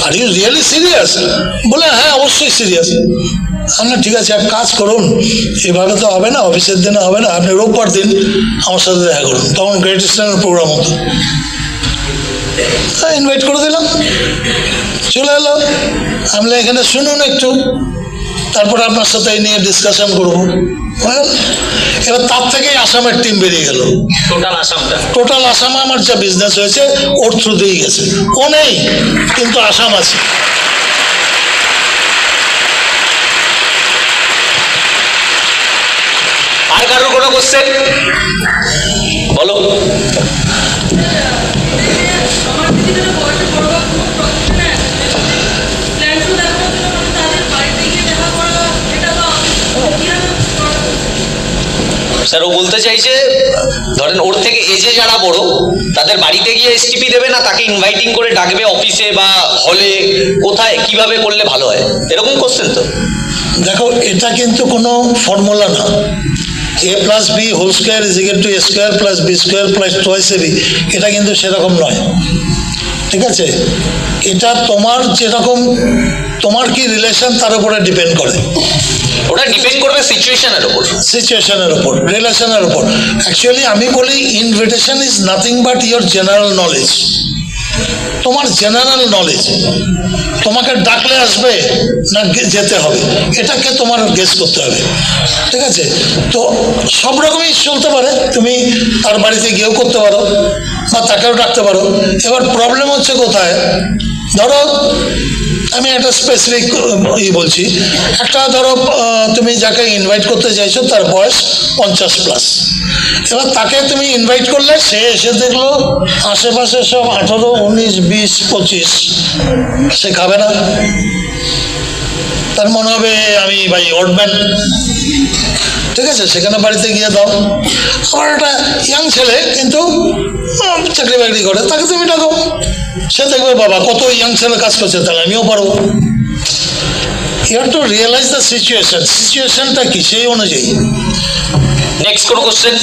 আর ইউ রিয়েলি সিরিয়াস? বলে হ্যাঁ, অবশ্যই সিরিয়াস। না ঠিক আছে, এক কাজ করুন, এভাবে তো হবে না, অফিসের দিনে হবে না, আপনি রোববার দিন আমার সাথে দেখা করুন। তখন গ্রেট ইস্টার্নের প্রোগ্রাম হতো, ইনভাইট করে দিলাম, চলে এলো। আমি এখানে শুনুন একটু, তারপরে আপনার সাথে এই নিয়ে ডিসকাশন করবো। এবার তার থেকেই আসামের টিম বেরিয়ে গেল। টোটাল আসামে আমার যা বিজনেস হয়েছে ওর থ্রুতেই গেছে। ও নেই, কিন্তু আসাম আছে। আর কারোর কোনো কোশ্চেন? বলো। স্যার, ও বলতে চাইছে ধরেন ওর থেকে এজে যারা বড় তাদের বাড়িতে গিয়ে এসটিপি দেবে না, তাকে ইনভাইটিং করে ডাকবে অফিসে বা হলে, কোথায় কিভাবে করলে ভালো হয়, এরকম কোশ্চেন তো? দেখো, এটা কিন্তু কোনো ফর্মুলা না। a+b² = a² + b² + 2ab, এটা কিন্তু সেরকম নয়। ঠিক আছে, এটা তোমার যেরকম, তোমার কি রিলেশন তার উপরে ডিপেন্ড করে। ওটা ডিপেন্ড করবে সিচুয়েশনের উপর, রিলেশনের উপর। অ্যাকচুয়ালি আমি বলি invitation is nothing but your general knowledge. তোমার জেনারেল নলেজ, তোমাকে ডাকলে আসবে না যেতে হবে, এটাকে তোমার গেস করতে হবে। ঠিক আছে, তো সব রকমই চলতে পারে। তুমি তার বাড়িতে গিয়েও করতে পারো বা তাকেও ডাকতে পারো। এবার প্রবলেম হচ্ছে কোথায়? ধরো আমি একটা স্পেসিফিক বলছি, একটা ধরো তুমি যাকে ইনভাইট করতে চাইছো তার বয়স 50+। এবার তাকে তুমি ইনভাইট করলে সে এসে দেখলো আশেপাশে সব 18, 19, 20, 25, সে খাবে না। তার মনে হবে আমি ভাই ওল্ডম্যান। ঠিক আছে, সেখানে বাড়িতে গিয়ে দাও। আমার একটা ইয়াং ছেলে কিন্তু চাকরি বাকরি করে, তাকে তুমি ডাকো। সে দেখবে বাবা কত ইয়াং ছেলে কাজ করছে, তাহলে আমিও পারবো। You have to realise the সিচুয়েশনটা কি, সেই অনুযায়ী। নেক্সট কোন কোশ্চেন?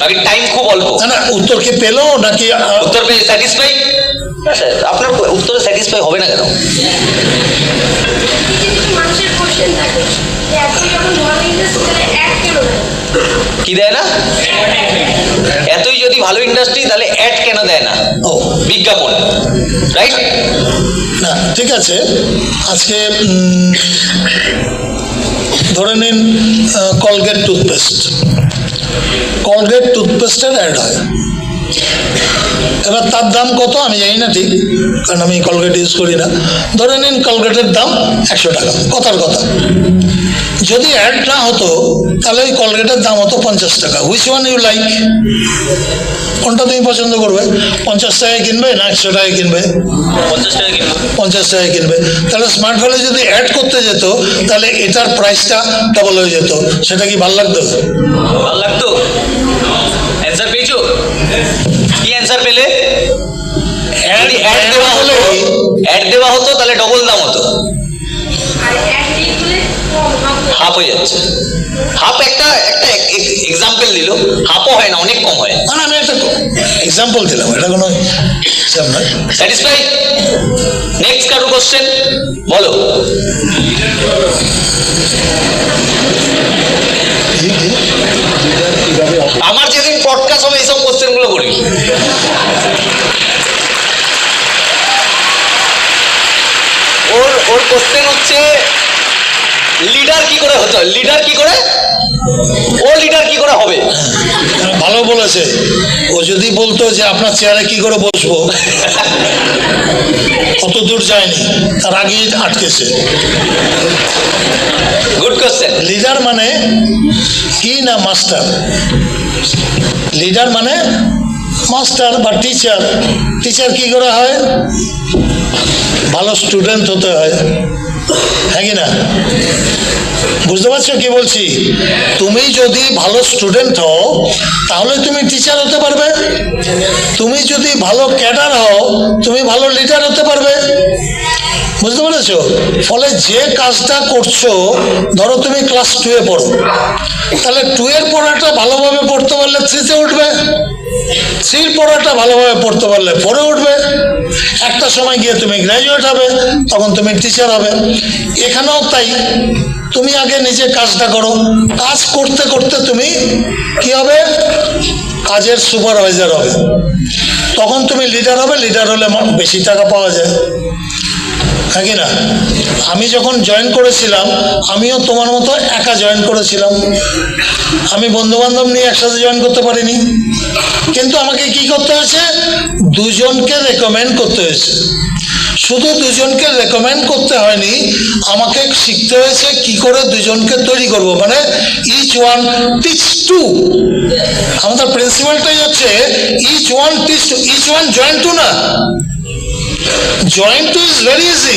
আগে টাইম খুব অল্প। না, উত্তর কি পেলো নাকি? উত্তর পেয়ে স্যাটিসফাই? আপনার উত্তরে স্যাটিসফাই হবে না কেন? কি দেয় না? এতই যদি ভালো ইন্ডাস্ট্রি, তাহলে অ্যাড কেন দেয় না? ও, বিজ্ঞাপন, রাইট? না ঠিক আছে, আজকে ধরে নিন কলগেট টুথপেস্টের অ্যাড হয়। এবার তার দাম কত আমি জানি না ঠিক, কারণ আমি কলগেট ইউজ করি না। ধরে নিন কলগেটের দাম 100 টাকা, কথার কথা। যদি অ্যাড না হতো তাহলে ওই কলগেটের দাম হতো 50 টাকা। Which one you like? কোনটা তুমি পছন্দ করবে? 50 টাকায় কিনবে না 100 টাকায় কিনবে? 50 টাকায় কিনবে। তাহলে স্মার্ট ভ্যালি যদি অ্যাড করতে যেত তাহলে এটার প্রাইসটা ডাবল হয়ে যেত। সেটা কি ভালো লাগতো? ভালো লাগতো। অ্যান্সার পেয়েছো? কি অ্যান্সার পেলে? অ্যাড দেওয়া হতো তাহলে ডবল দাম হতো, হাফ হয়ে যাচ্ছে। হাফ একটা এক্সাম্পল দিল, হাফও হয় না, অনেক কম হয়। মানে আমি একটা এক্সাম্পল দিলাম, এটা কোনো স্যাটিসফাই? নেক্সট কারো কোশ্চেন বলো। আমার যেদিন পডকাস্ট হবে এইসব কোশ্চেন গুলো করবি। ওর কোশ্চেন হচ্ছে লিডার কি করে হতে হয়, লিডার কি করে, ও লিডার কি করে হবে? ভালো বলেছে। ও যদি বলতো যে আপনার চেয়ারে কি করে বসবো, কত দূর যায়নি, তার আগেই আটকেছে। Good question. লিডার মানে কি না মাস্টার? লিডার মানে মাস্টার বা টিচার। টিচার কি করে হয়? ভালো স্টুডেন্ট হতে হয়, হ্যাঁ কি না? বুঝতে পারছো কি বলছি? তুমি যদি ভালো স্টুডেন্ট হও তাহলে তুমি টিচার হতে পারবে। তুমি যদি ভালো ক্যাডার হও তুমি ভালো লিডার হতে পারবে। বুঝতে পেরেছো? ফলে যে কাজটা করছো, ধরো তুমি ক্লাস 2 এ পড়ো, তাহলে 2 এর পড়াটা ভালোভাবে পড়তে পারলে 3-তে উঠবে, 3-র পড়াটা ভালোভাবে পড়তে পারলে 4-এ উঠবে। একটা সময় গিয়ে তুমি গ্র্যাজুয়েট হবে, তখন তুমি টিচার হবে। এখানেও তাই, তুমি আগে নিজে কাজটা করো, কাজ করতে করতে তুমি কি হবে? কাজের সুপারভাইজার হবে, তখন তুমি লিডার হবে। লিডার হলে বেশি টাকা পাওয়া যায়, হ্যাঁ কি না? আমি যখন জয়েন করেছিলাম, আমিও তোমার মতো একা জয়েন করেছিলাম। আমি বন্ধু বান্ধব নিয়ে একসাথে জয়েন করতে পারিনি, কিন্তু আমাকে কি করতে হয়েছে? দুজনকে রেকমেন্ড করতে হয়েছে। শুধু দুজনকে রেকমেন্ড করতে হয়নি, আমাকে শিখতে হয়েছে কি করে দুজনকে তৈরি করব, মানে ইচ ওয়ান টিচ টু। আমাদের প্রিন্সিপালটাই হচ্ছে each one teach two, each one join two না। Join two is very easy.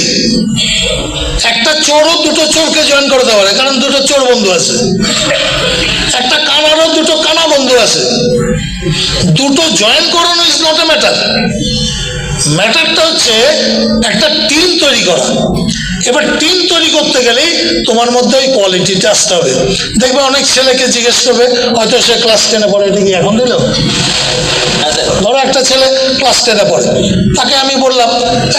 একটা চোরও দুটো চোরকে জয়েন করতে পারে, কারণ দুটো চোর বন্ধু আছে। একটা কানারও দুটো কানা বন্ধু আছে। দুটো জয়েন করানো ইজ নট এ ম্যাটার। ম্যাটারটা হচ্ছে একটা টিম তৈরি করা। এবার টিম তৈরি করতে গেলে তোমার মধ্যে ওই কোয়ালিটিটা আসতে হবে। দেখবে অনেক ছেলেকে জিজ্ঞেস করবে, হয়তো সে ক্লাস 10-এ পড়ে, এটা কি এখন দিল? ধরো একটা ছেলে ক্লাস 10-এ পড়ে, তাকে আমি বললাম,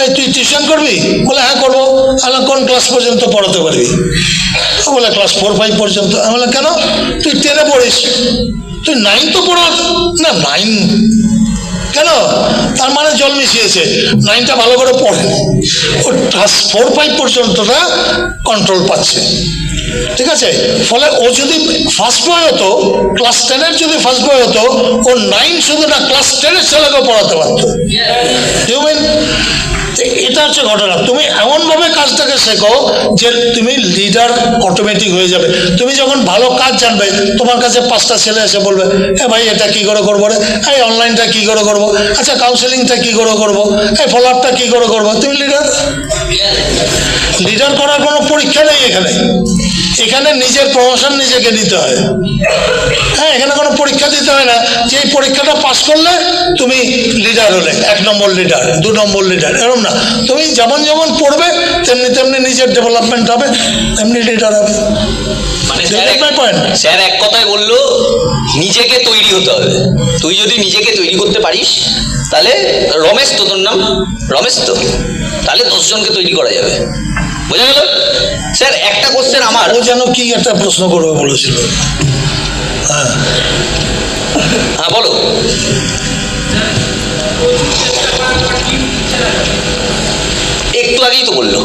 এই তুই টিউশন করবি? বলে হ্যাঁ করবো। আমি কোন ক্লাস পর্যন্ত পড়াতে পারবি? বলে ক্লাস 4-5 পর্যন্ত। আমি বললাম কেন? তুই 10-এ পড়িস, তুই 9 তো পড়া না। 9 কেন? তার মানে জল মিশিয়েছে, 9টা ভালো করে পড়ে, ও ক্লাস 4-5 পর্যন্তটা কন্ট্রোল পাচ্ছে, ঠিক আছে? ফলে ও যদি ফার্স্ট বয় হতো, ক্লাস 10-এর যদি ফার্স্ট বয় হতো, ও 9 শুধু না, ক্লাস 10-এর ছেলেকেও পড়াতে পারতো। এটা হচ্ছে ঘটনা। তুমি এমনভাবে কাজটাকে শেখো যে তুমি লিডার অটোমেটিক হয়ে যাবে। তুমি যখন ভালো কাজ জানবে, তোমার কাছে 5টা ছেলে এসে বলবে, এ ভাই এটা কি করে করবো রে, এই অনলাইনটা কি করে করবো, আচ্ছা কাউন্সেলিংটা কি করে করবো, এই ফলো আপটা কি করে করবো। তুমি লিডার। লিডার করার কোনো পরীক্ষা নেই এখানে। এখানে নিজের প্রমোশন নিজেকে দিতে হয়। হ্যাঁ, এখানে কোনো পরীক্ষা দিতে হয় না যে এই পরীক্ষাটা পাস করলে তুমি লিডার হলে 1 নম্বর লিডার, 2 নম্বর লিডার, এরকম না। তুমি যেমন যেমন পড়বে তেমনি তেমনি নিজের ডেভেলপমেন্ট হবে, তেমনি লিডার হবে। মানে স্যার এক কথায় বললো, নিজেকে তৈরি হতে হবে। তুই যদি নিজেকে তৈরি করতে পারিস, তাহলে রমেশ, তো তোর নাম রমেশ তো, তাহলে 10 জনকে তৈরি করা যাবে। বোঝা গেল? স্যার একটা কোশ্চেন আমার, ও যেন কি একটা প্রশ্ন করবে বলেছিল। হ্যাঁ হ্যাঁ বলো। একটু আগেই তো বললো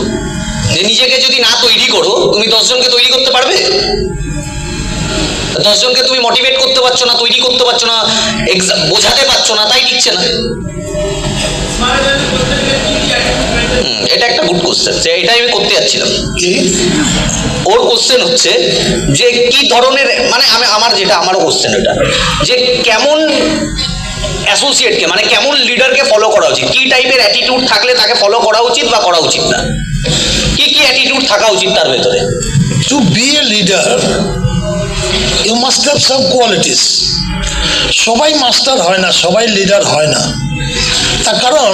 যে নিজেকে যদি না তৈরি করো, তুমি 10 জনকে তৈরি করতে পারবে? 10 জনকে তুমি মোটিভেট করতে পারছো না, তৈরি করতে পারছো না, বোঝাতে পারছো না, তাই টিকছে না। এটা একটা গুড কোশ্চেন, এটাই আমি করতে যাচ্ছিলাম। ওর কোশ্চেন হচ্ছে যে কি ধরনের, মানে আমার যেটা আমারও কোশ্চেন ওটা, যে কেমন অ্যাসোসিয়েটকে, মানে কেমন লিডারকে ফলো করা উচিত, কি টাইপের অ্যাটিটিউড থাকলে তাকে ফলো করা উচিত বা করা উচিত না, কি কি অ্যাটিটিউড থাকা উচিত তার ভেতরে। To be a leader you must have some qualities. সবাই মাস্টার হয় না, সবাই লিডার হয় না। তার কারণ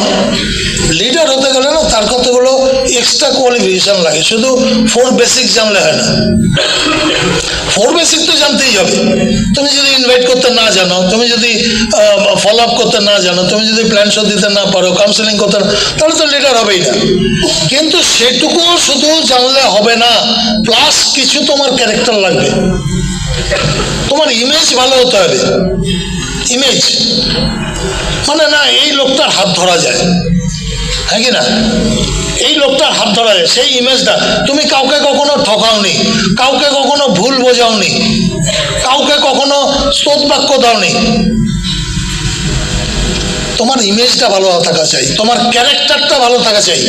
লিডার হতে গেলে না, তার কতগুলো এক্সট্রা কোয়ালিফিকেশন লাগে। শুধু 4 বেসিক জানলে হয় না। 4 বেসিক তো জানতেই হবে। তুমি যদি ইনভাইট করতে না জানো, তুমি যদি ফলো আপ করতে না জানো, তুমি যদি প্ল্যান শো দিতে না পারো, কাউন্সেলিং করতে না, তাহলে তো লিডার হবেই না। কিন্তু সেটুকু শুধু জানলে হবে না, প্লাস কিছু তোমার ক্যারেক্টার লাগবে। তোমার ইমেজ ভালো হতে হবে। ইমেজ মানে না, এই লোকটার হাত ধরা যায়, হ্যাঁ কি না, এই লোকটার হাত ধরা যায়, সেই ইমেজটা। তুমি কাউকে কখনো ঠকাওনি, কাউকে কখনো ভুল বোঝাওনি, কাউকে কখনো স্তোত বাক্য দাওনি। তোমার ইমেজটা ভালো থাকা চাই, তোমার ক্যারেক্টারটা ভালো থাকা চাই।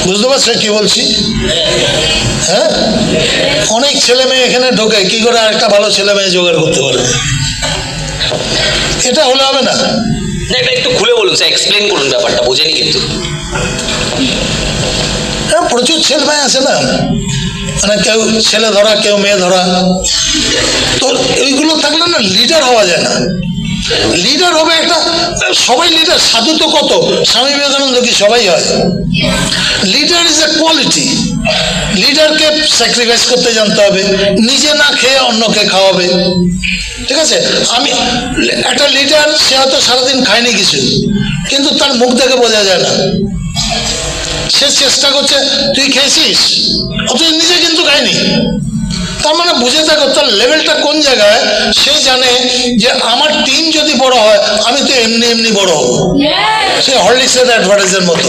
বুঝতে পারছো কি বলছি? হ্যাঁ, অনেক ছেলে মেয়ে এখানে ঢোকে, কি করে আরেকটা ভালো ছেলে মেয়ে জোগাড় করতে পারবে? এটা হলে হবে না। এটা একটু খুলে বলুন স্যার, এক্সপ্লেন করুন ব্যাপারটা, বোঝেনি কিন্তু। হ্যাঁ, প্রচুর ছেলে মেয়ে আছে না, মানে কেউ ছেলে ধরা, কেউ মেয়ে ধরা। তো এইগুলো থাকলে না লিডার হওয়া যায় না। লিডার হবে একটা, সবাই লিডার, সাধু তো কত, স্বামী বিবেকানন্দ কি সবাই হয়? Leader is a quality. লিডারকে স্যাক্রিফাইস করতে জানতে হবে, নিজে না খেয়ে অন্যকে খাওয়াবে। ঠিক আছে, আমি একটা লিডার, সে হয়তো সারাদিন খায়নি কিছু, কিন্তু তার মুখ দেখে বোঝা যায় না। সে চেষ্টা করছে, তুই খেয়েছিস, অথচ নিজে কিন্তু খায়নি। তার মানে বুঝে থাকো তার লেভেলটা কোন জায়গায়। সে জানে যে আমার টিম যদি বড় হয়, আমি তো এমনি এমনি বড় হব। সে হরলিক্সের অ্যাডভার্টাইজের মতো।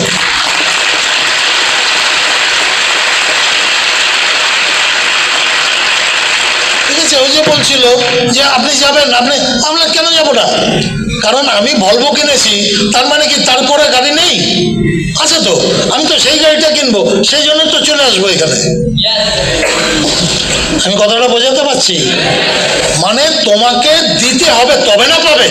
ঠিক আছে, ওই যে বলছিল যে আপনি যাবেন, আমরা কেন যাবো না? কারণ আমি ভলভো কিনেছি, তার মানে কি তারপরে গাড়ি নেই? আছে তো, আমি তো সেই গাড়িটা কিনবো, সেই জন্য তো চলে আসবো এখানে। আমি কথাটা বোঝাতে পারছি? মানে তোমাকে দিতে হবে, তবে না পাবে।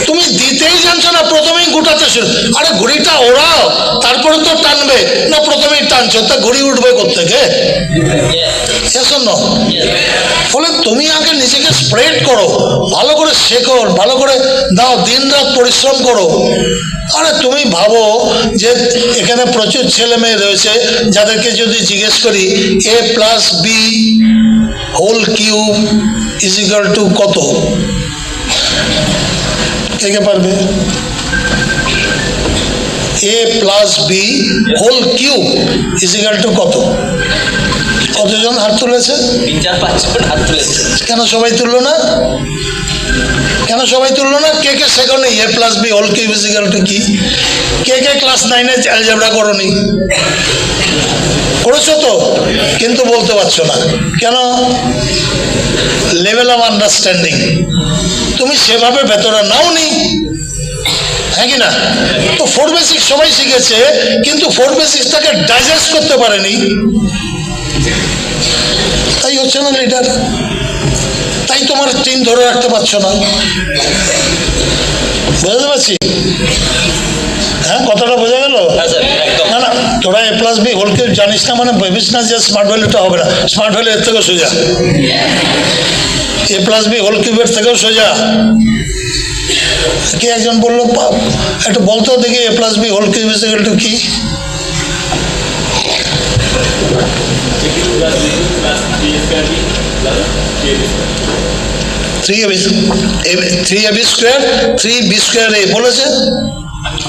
তুমি দিতেই জানছো না, প্রথমেই গুটাতে শুরু। আরে ঘুড়িটা ওড়াও, তারপরে তো টানবে না, প্রথমেই টানছো, তা ঘুড়ি উঠবে কোত্থেকে? ফলে তুমি আগে নিজেকে স্প্রেড করো, ভালো করে শেখো, ভালো করে দাও, দিন রাত পরিশ্রম করো। আরে তুমি ভাবো যে এখানে প্রচুর ছেলে মেয়ে রয়েছে, যাদেরকে যদি জিজ্ঞেস করি a+b whole cube is equal to কত, কে পারবে? a+b whole cube is equal to কত? কতজন হাত তুলেছে? 3-4-5 জন হাত তুলেছে। কেন সবাই তুললো না? কেন সবাই তুললো না? কে কে শেখনি a+b whole cube is equal to কি? কে কে ক্লাস 9-এ অ্যালজেব্রা করনি? করেছো তো, কিন্তু বলতে পারছো না কেন? লেভেল অফ আন্ডারস্ট্যান্ডিং তুমি সেভাবে ভেতরে নাওনি, হ্যাঁ কি না? তো 4 বেসিক সবাই শিখেছে, কিন্তু 4 বেসিকটাকে ডাইজেস্ট করতে পারেনি, তাই হচ্ছে না লিডার। তাই তোমার টিম ধরে রাখতে পারছো না। বুঝতে পারছি? হ্যাঁ, কথাটা বোঝা গেল? না না, তোরা a+b হোল কিউব জানিস না মানে ভেবিস না যে স্মার্ট ভ্যালুটা হবে না। স্মার্ট ভ্যালু এর থেকেও সোজা, a+b হোল কিউবের থেকেও সোজা। কে একজন বললো, একটু বলতো দেখি a+b whole cube is equal to কি? Three ab square 3b square a বলেছে।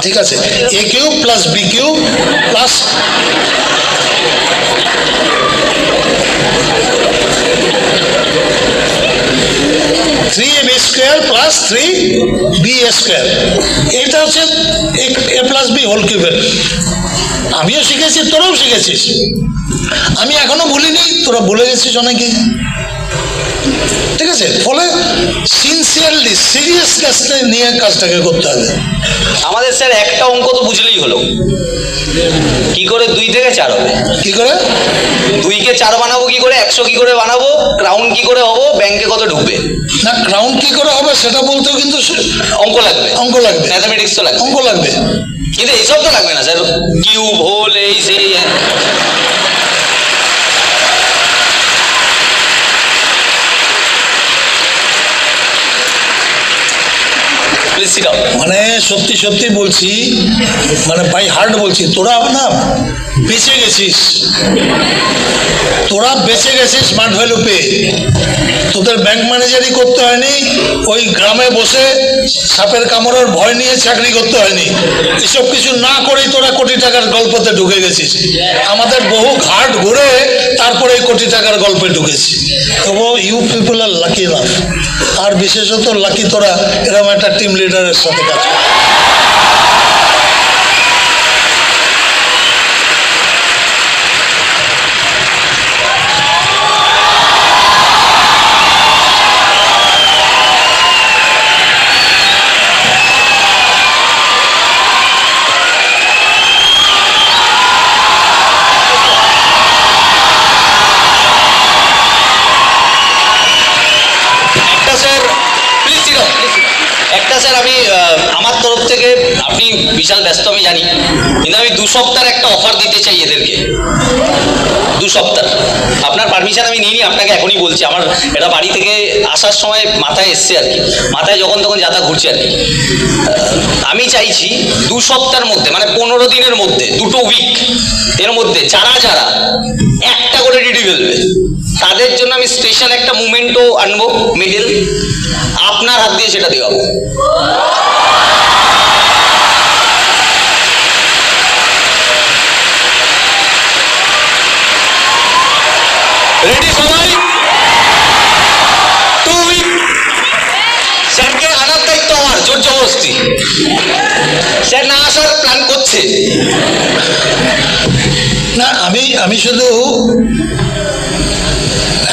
ঠিক আছে, a cube plus b cube plus ab square plus 3b square, এটা হচ্ছে a+b হোল কিউবের। আমিও শিখেছি, তোরাও শিখেছিস, আমি এখনো ভুলিনি, তোরা ভুলে গেছিস অনেকে। ঠিক আছে, ফলে সিনসিয়ারলি সিরিয়াসনেস নিয়ে কাজটাকে করতে হবে। আমাদের স্যার একটা অঙ্ক তো বুঝলেই হলো, কি করে 2 থেকে 4 হবে? কি করে 2-কে 4 বানাবো, কি করে 100 কি করে বানাবো, ক্রাউন কি করে হবো, ব্যাংকে কত ঢুকবে? না, ক্রাউন কি করে হবে সেটা বলতেও কিন্তু অঙ্ক লাগবে, অঙ্ক লাগবে, ম্যাথামেটিক্স তো লাগবে, অঙ্ক লাগবে, কিন্তু এইসব তো লাগবে না স্যার, কিউব হোল এই সেই। মানে সত্যি সত্যি বলছি, মানে বাই হার্ট বলছি, তোরা না বেঁচে গেছিস, তোরা বেঁচে গেছিস স্মার্ট ভ্যালু পেয়ে। তোদের ব্যাংক ম্যানেজারই করতে হয়নি, ওই গ্রামে বসে সাপের কামড়ের ভয় নিয়ে চাকরি করতে হয়নি, এসব কিছু না করেই তোরা কোটি টাকার গল্পতে ঢুকে গেছিস। আমাদের বহু ঘাট ঘুরে তারপরে কোটি টাকার গল্পে ঢুকেছি। তবু you people are lucky enough, আর বিশেষত লাকি তোরা এরকম একটা টিম লিডারের সাথে কাজ করে। বিশাল ব্যস্ত আমি জানি, কিন্তু আমি 2 সপ্তাহের একটা অফার দিতে চাই এদেরকে। 2 সপ্তাহ আপনার পারমিশন আমি নিইনি, আপনাকে এখনই বলছি। আমার এটা বাড়ি থেকে আসার সময় মাথায় এসছে আর কি, মাথায় যখন তখন যাতা ঘুরছে আর কি। আমি চাইছি 2 সপ্তাহের মধ্যে, মানে 15 দিনের মধ্যে, 2 উইক এর মধ্যে যারা যারা একটা করে ডিডি ফেলবে তাদের জন্য আমি স্পেশাল একটা মুমেন্টও আনবো, মেডেল আপনার হাত দিয়ে সেটা দেওয়াবো। রেডি সবাই? 2 উইক স্যারকে আনার দায়িত্ব আমার, জোর জবরদস্তি। স্যার না আসার প্ল্যান করছে না, আমি শুধু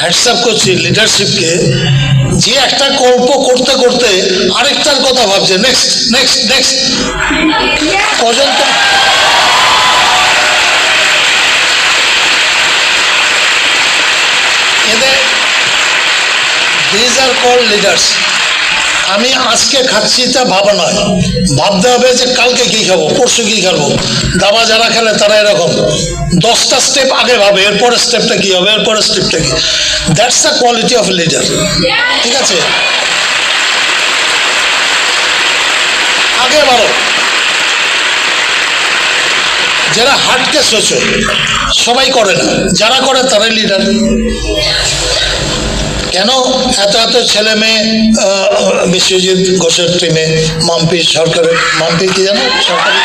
হ্যাটসঅ্যাপ করছি লিডারশিপকে, যে একটা গল্প করতে করতে আরেকটার কথা ভাবছে, নেক্সট নেক্সট নেক্সট পর্যন্ত। এদের দিজ আর কল্ড লিডার্স। আমি আজকে খাচ্ছি তা ভাবা নয়, ভাবতে হবে যে কালকে কি খাবো, পরশু কি খাবো। দাবা যারা খেলে তারা এরকম 10টা স্টেপ আগে ভাবে, এরপরের স্টেপটা কি হবে, এরপরের স্টেপটা কি। That's the quality of leader. ঠিক আছে, আগে বাড়ো। যারা হাটকে সোচো, সবাই করে না, যারা করে তারাই লিডার। কেন এত এত ছেলে মেয়ে বিশ্বজিৎ ঘোষের টিমে, মাম্পি সরকারের, মাম্পি কি জানো, সরকারি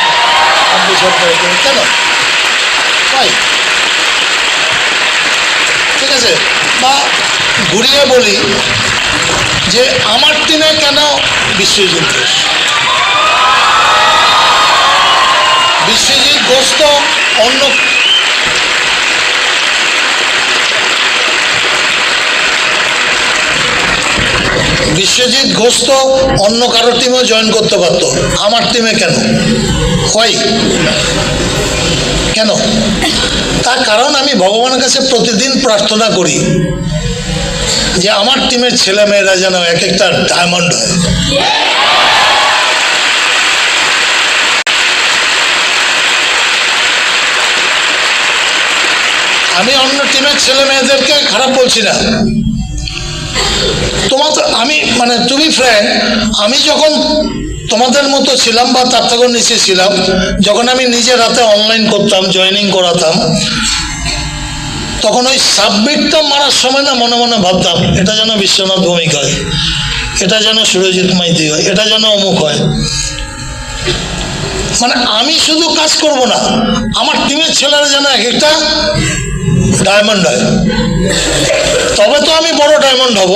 মাম্পি সরকারের টিমে কেন ভাই? ঠিক আছে, বা ঘুরিয়ে বলি যে আমার টিমে কেন বিশ্বজিৎ ঘোষ? বিশ্বজিৎ ঘোষ তো অন্য, বিশ্বজিৎ ঘোষ তো অন্য কারো টিমেও জয়েন করতে পারতো, আমার টিমে কেন হয়? কেন? তার কারণ আমি ভগবানের কাছে প্রতিদিন প্রার্থনা করি যে আমার টিমের ছেলেমেয়েরা যেন এক একটা ডায়মন্ড হয়। আমি অন্য টিমের ছেলে মেয়েদেরকে খারাপ বলছি না, তোমার আমি মানে টু বি ফ্র্যাঙ্ক, আমি যখন তোমাদের মতো ছিলাম বা তার থেকেও নিচে ছিলাম, যখন আমি নিজের হাতে অনলাইন করতাম, জয়েনিং করাতাম, তখন ওই সাবমিটটা মারার সময় না মনে মনে ভাবতাম এটা যেন বিশ্বনাথ ভৌমিক হয়, এটা যেন সুরজিৎ মাইতি হয়, এটা যেন অমুক হয়। মানে আমি শুধু কাজ করব না, আমার টিমের ছেলেরা যেন এক একটা ডায়মন্ড হয়, তবে তো আমি বড় ডায়মন্ড হব।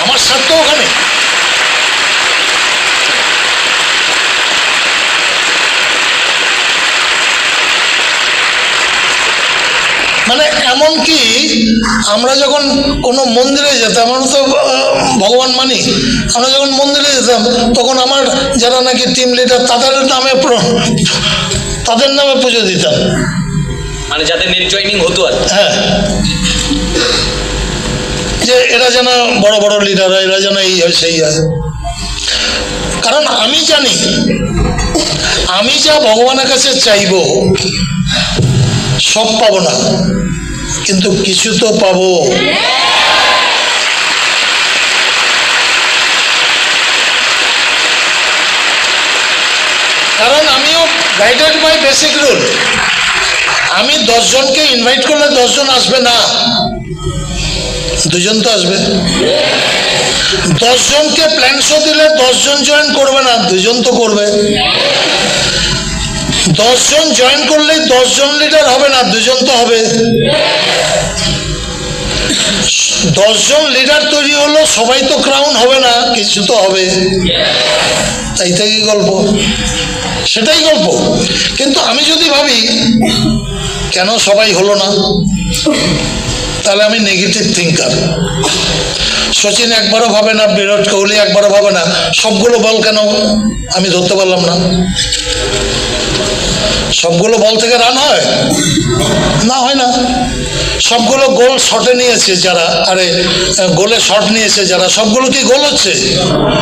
আমার স্বার্থ ওখানে। মানে এমনকি আমরা যখন কোনো মন্দিরে যেতাম, আমরা তো ভগবান মানি, আমরা যখন মন্দিরে যেতাম তখন আমার যারা নাকি টিম লিডার তাদের নামে পুজো দিতাম, মানে যাদের নেট জয়েনিং হতো আর। হ্যাঁ, যে এরা যেন বড় বড় লিডার হয়, এরা যেন এই হয় সেই হয়। কারণ আমি জানি আমি যা ভগবানের কাছে চাইব সব পাবো না, কিন্তু কিছু তো পাবো। কারণ আমিও গাইডেড বাই বেসিক রুল। আমি 10 জনকে ইনভাইট করলে 10 জন আসবে না, 2 জন তো আসবে। 10 জনকে প্ল্যান শো দিলে 10 জন জয়েন করবে না, 2 জন তো করবে। 10 জন জয়েন করলে 10 জন লিডার হবে না, 2 জন তো হবে। 10 জন লিডার তৈরি হলো, সবাই তো ক্রাউন হবে না, কিছু তো হবে। তাই থেকে গল্প, সেটাই গল্প। কিন্তু আমি যদি ভাবি কেন সবাই হলো না, তাহলে আমি নেগেটিভ থিঙ্কার। সচিন একবারও ভাবে না, বিরাট কোহলি একবারও ভাবে না সবগুলো বল কেন আমি ধরতে পারলাম না। সবগুলো বল থেকে রান হয় না, হয় না। সবগুলো গোল শটে নিয়েছে যারা, আরে গোলে শট নিয়েছে যারা, সবগুলো কি গোল হচ্ছে?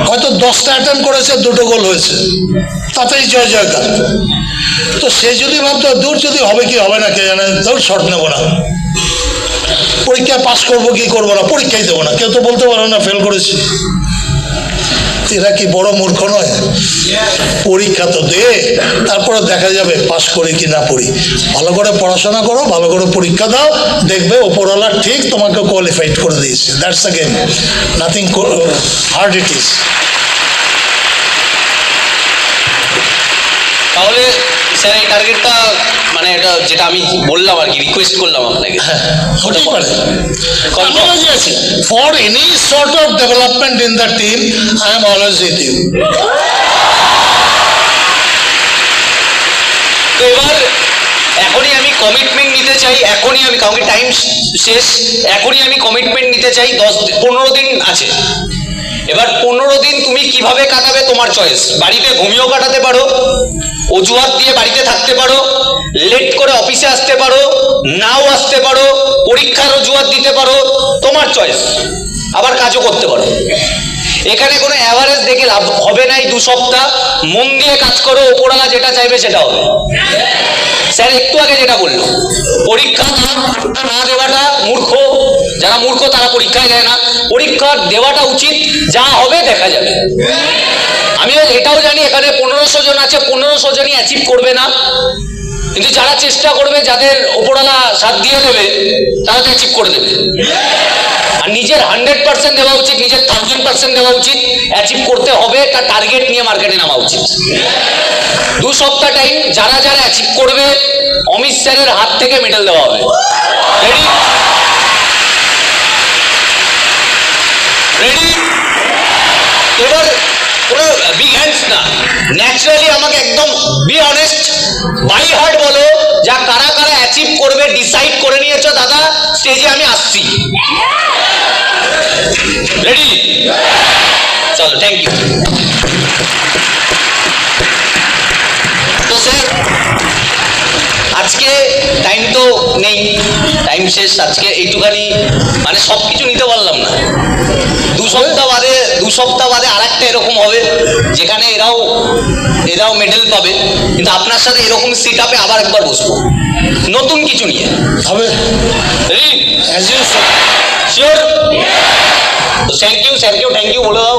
হয়তো 10টা অ্যাটেম্প করেছে, 2টো গোল হয়েছে, তাতেই জয় জয়কার। তো সে যদি ভাবতো দূর যদি হবে কি হবে না কে জানে, ধর শট নেবো না, পরীক্ষা পাস করবো কি করবো না, পরীক্ষাই দেবো না, কেউ তো বলতে পারো না ফেল করেছি। এরা কি বড় মূর্খ নয়? পরীক্ষা তো দে, তারপরে দেখা যাবে পাস করি কি না করি। ভালো করে পড়াশোনা করো, ভালো করে পরীক্ষা দাও, দেখবে ওপরওয়ালা ঠিক তোমাকে কোয়ালিফাইড করে দিয়েছে। That's the game, nothing hard it is. তাহলে স্যার এই টার্গেটটা মানে এটা যেটা আমি বললাম আর কি, রিকোয়েস্ট করলাম আপনাকে, হতেই পারে। For any sort of development in the team, I am always with you. তো এবার এখনই আমি কমিটমেন্ট নিতে চাই, এখনই আমি, কারণ টাইম শেষ, এখনই আমি কমিটমেন্ট নিতে চাই। 15 দিন আছে। এবার 15 দিন তুমি কিভাবে কাটাবে তোমার চয়েস। বাড়িতে ঘুমিয়েও কাটাতে পারো, অজুহাত দিয়ে বাড়িতে থাকতে পারো, লেট করে অফিসে আসতে পারো, নাও আসতে পারো, পরীক্ষার অজুহাত দিতে পারো, তোমার চয়েস। আবার কাজও করতে পারো। এখানে কোনো অ্যাভারেজ দেখে লাভ হবে না। এই 2 সপ্তাহ মন দিয়ে কাজ করো, ওপরওয়ালা যেটা চাইবে সেটা হবে। স্যার একটু আগে যেটা বললো, পরীক্ষা না দেওয়াটা মূর্খ, যারা মূর্খ তারা পরীক্ষায় দেয় না। পরীক্ষা দেওয়াটা উচিত, যা হবে দেখা যাবে। আমি এটাও জানি এখানে 1500 জন আছে, 1500 জনই অ্যাচিভ করবে না, কিন্তু যারা চেষ্টা করবে, যাদের ওপরওয়ালা সাথ দিয়ে দেবে, তারা তো অ্যাচিভ করে দেবে। আর নিজের 100% দেওয়া উচিত, নিজের 1000% দেওয়া উচিত, অ্যাচিভ করতে হবে, তার টার্গেট নিয়ে মার্কেটে নামা উচিত। 2 সপ্তাহ টাইম, যারা যারা অ্যাচিভ করবে অমিত স্যারের হাত থেকে মেডেল দেওয়া হবে। রেডি? রেডি? এবার কোনো বিগ হ্যান্ডস না, ন্যাচারালি আমাকে একদম বি অনেস্ট, বাই হার্ট বলো, যা কারা কারা অ্যাচিভ করবে ডিসাইড করে নিয়েছো। দাদা স্টেজে আমি আসছি। রেডি? চলো, থ্যাংক ইউ। তো স্যার আজকে টাইম তো নেই, টাইম শেষ। আজকে এইটুখানি, মানে সব কিছু নিতে পারলাম না। 2 সপ্তাহ বাদে আরেকটা এরকম হবে, যেখানে এরাও মেডেল পাবে, কিন্তু আপনার সাথে এরকম সিট আপে আবার একবার বসবো, নতুন কিছু নিয়ে হবে। শিওর? থ্যাংক ইউ বলে দাও।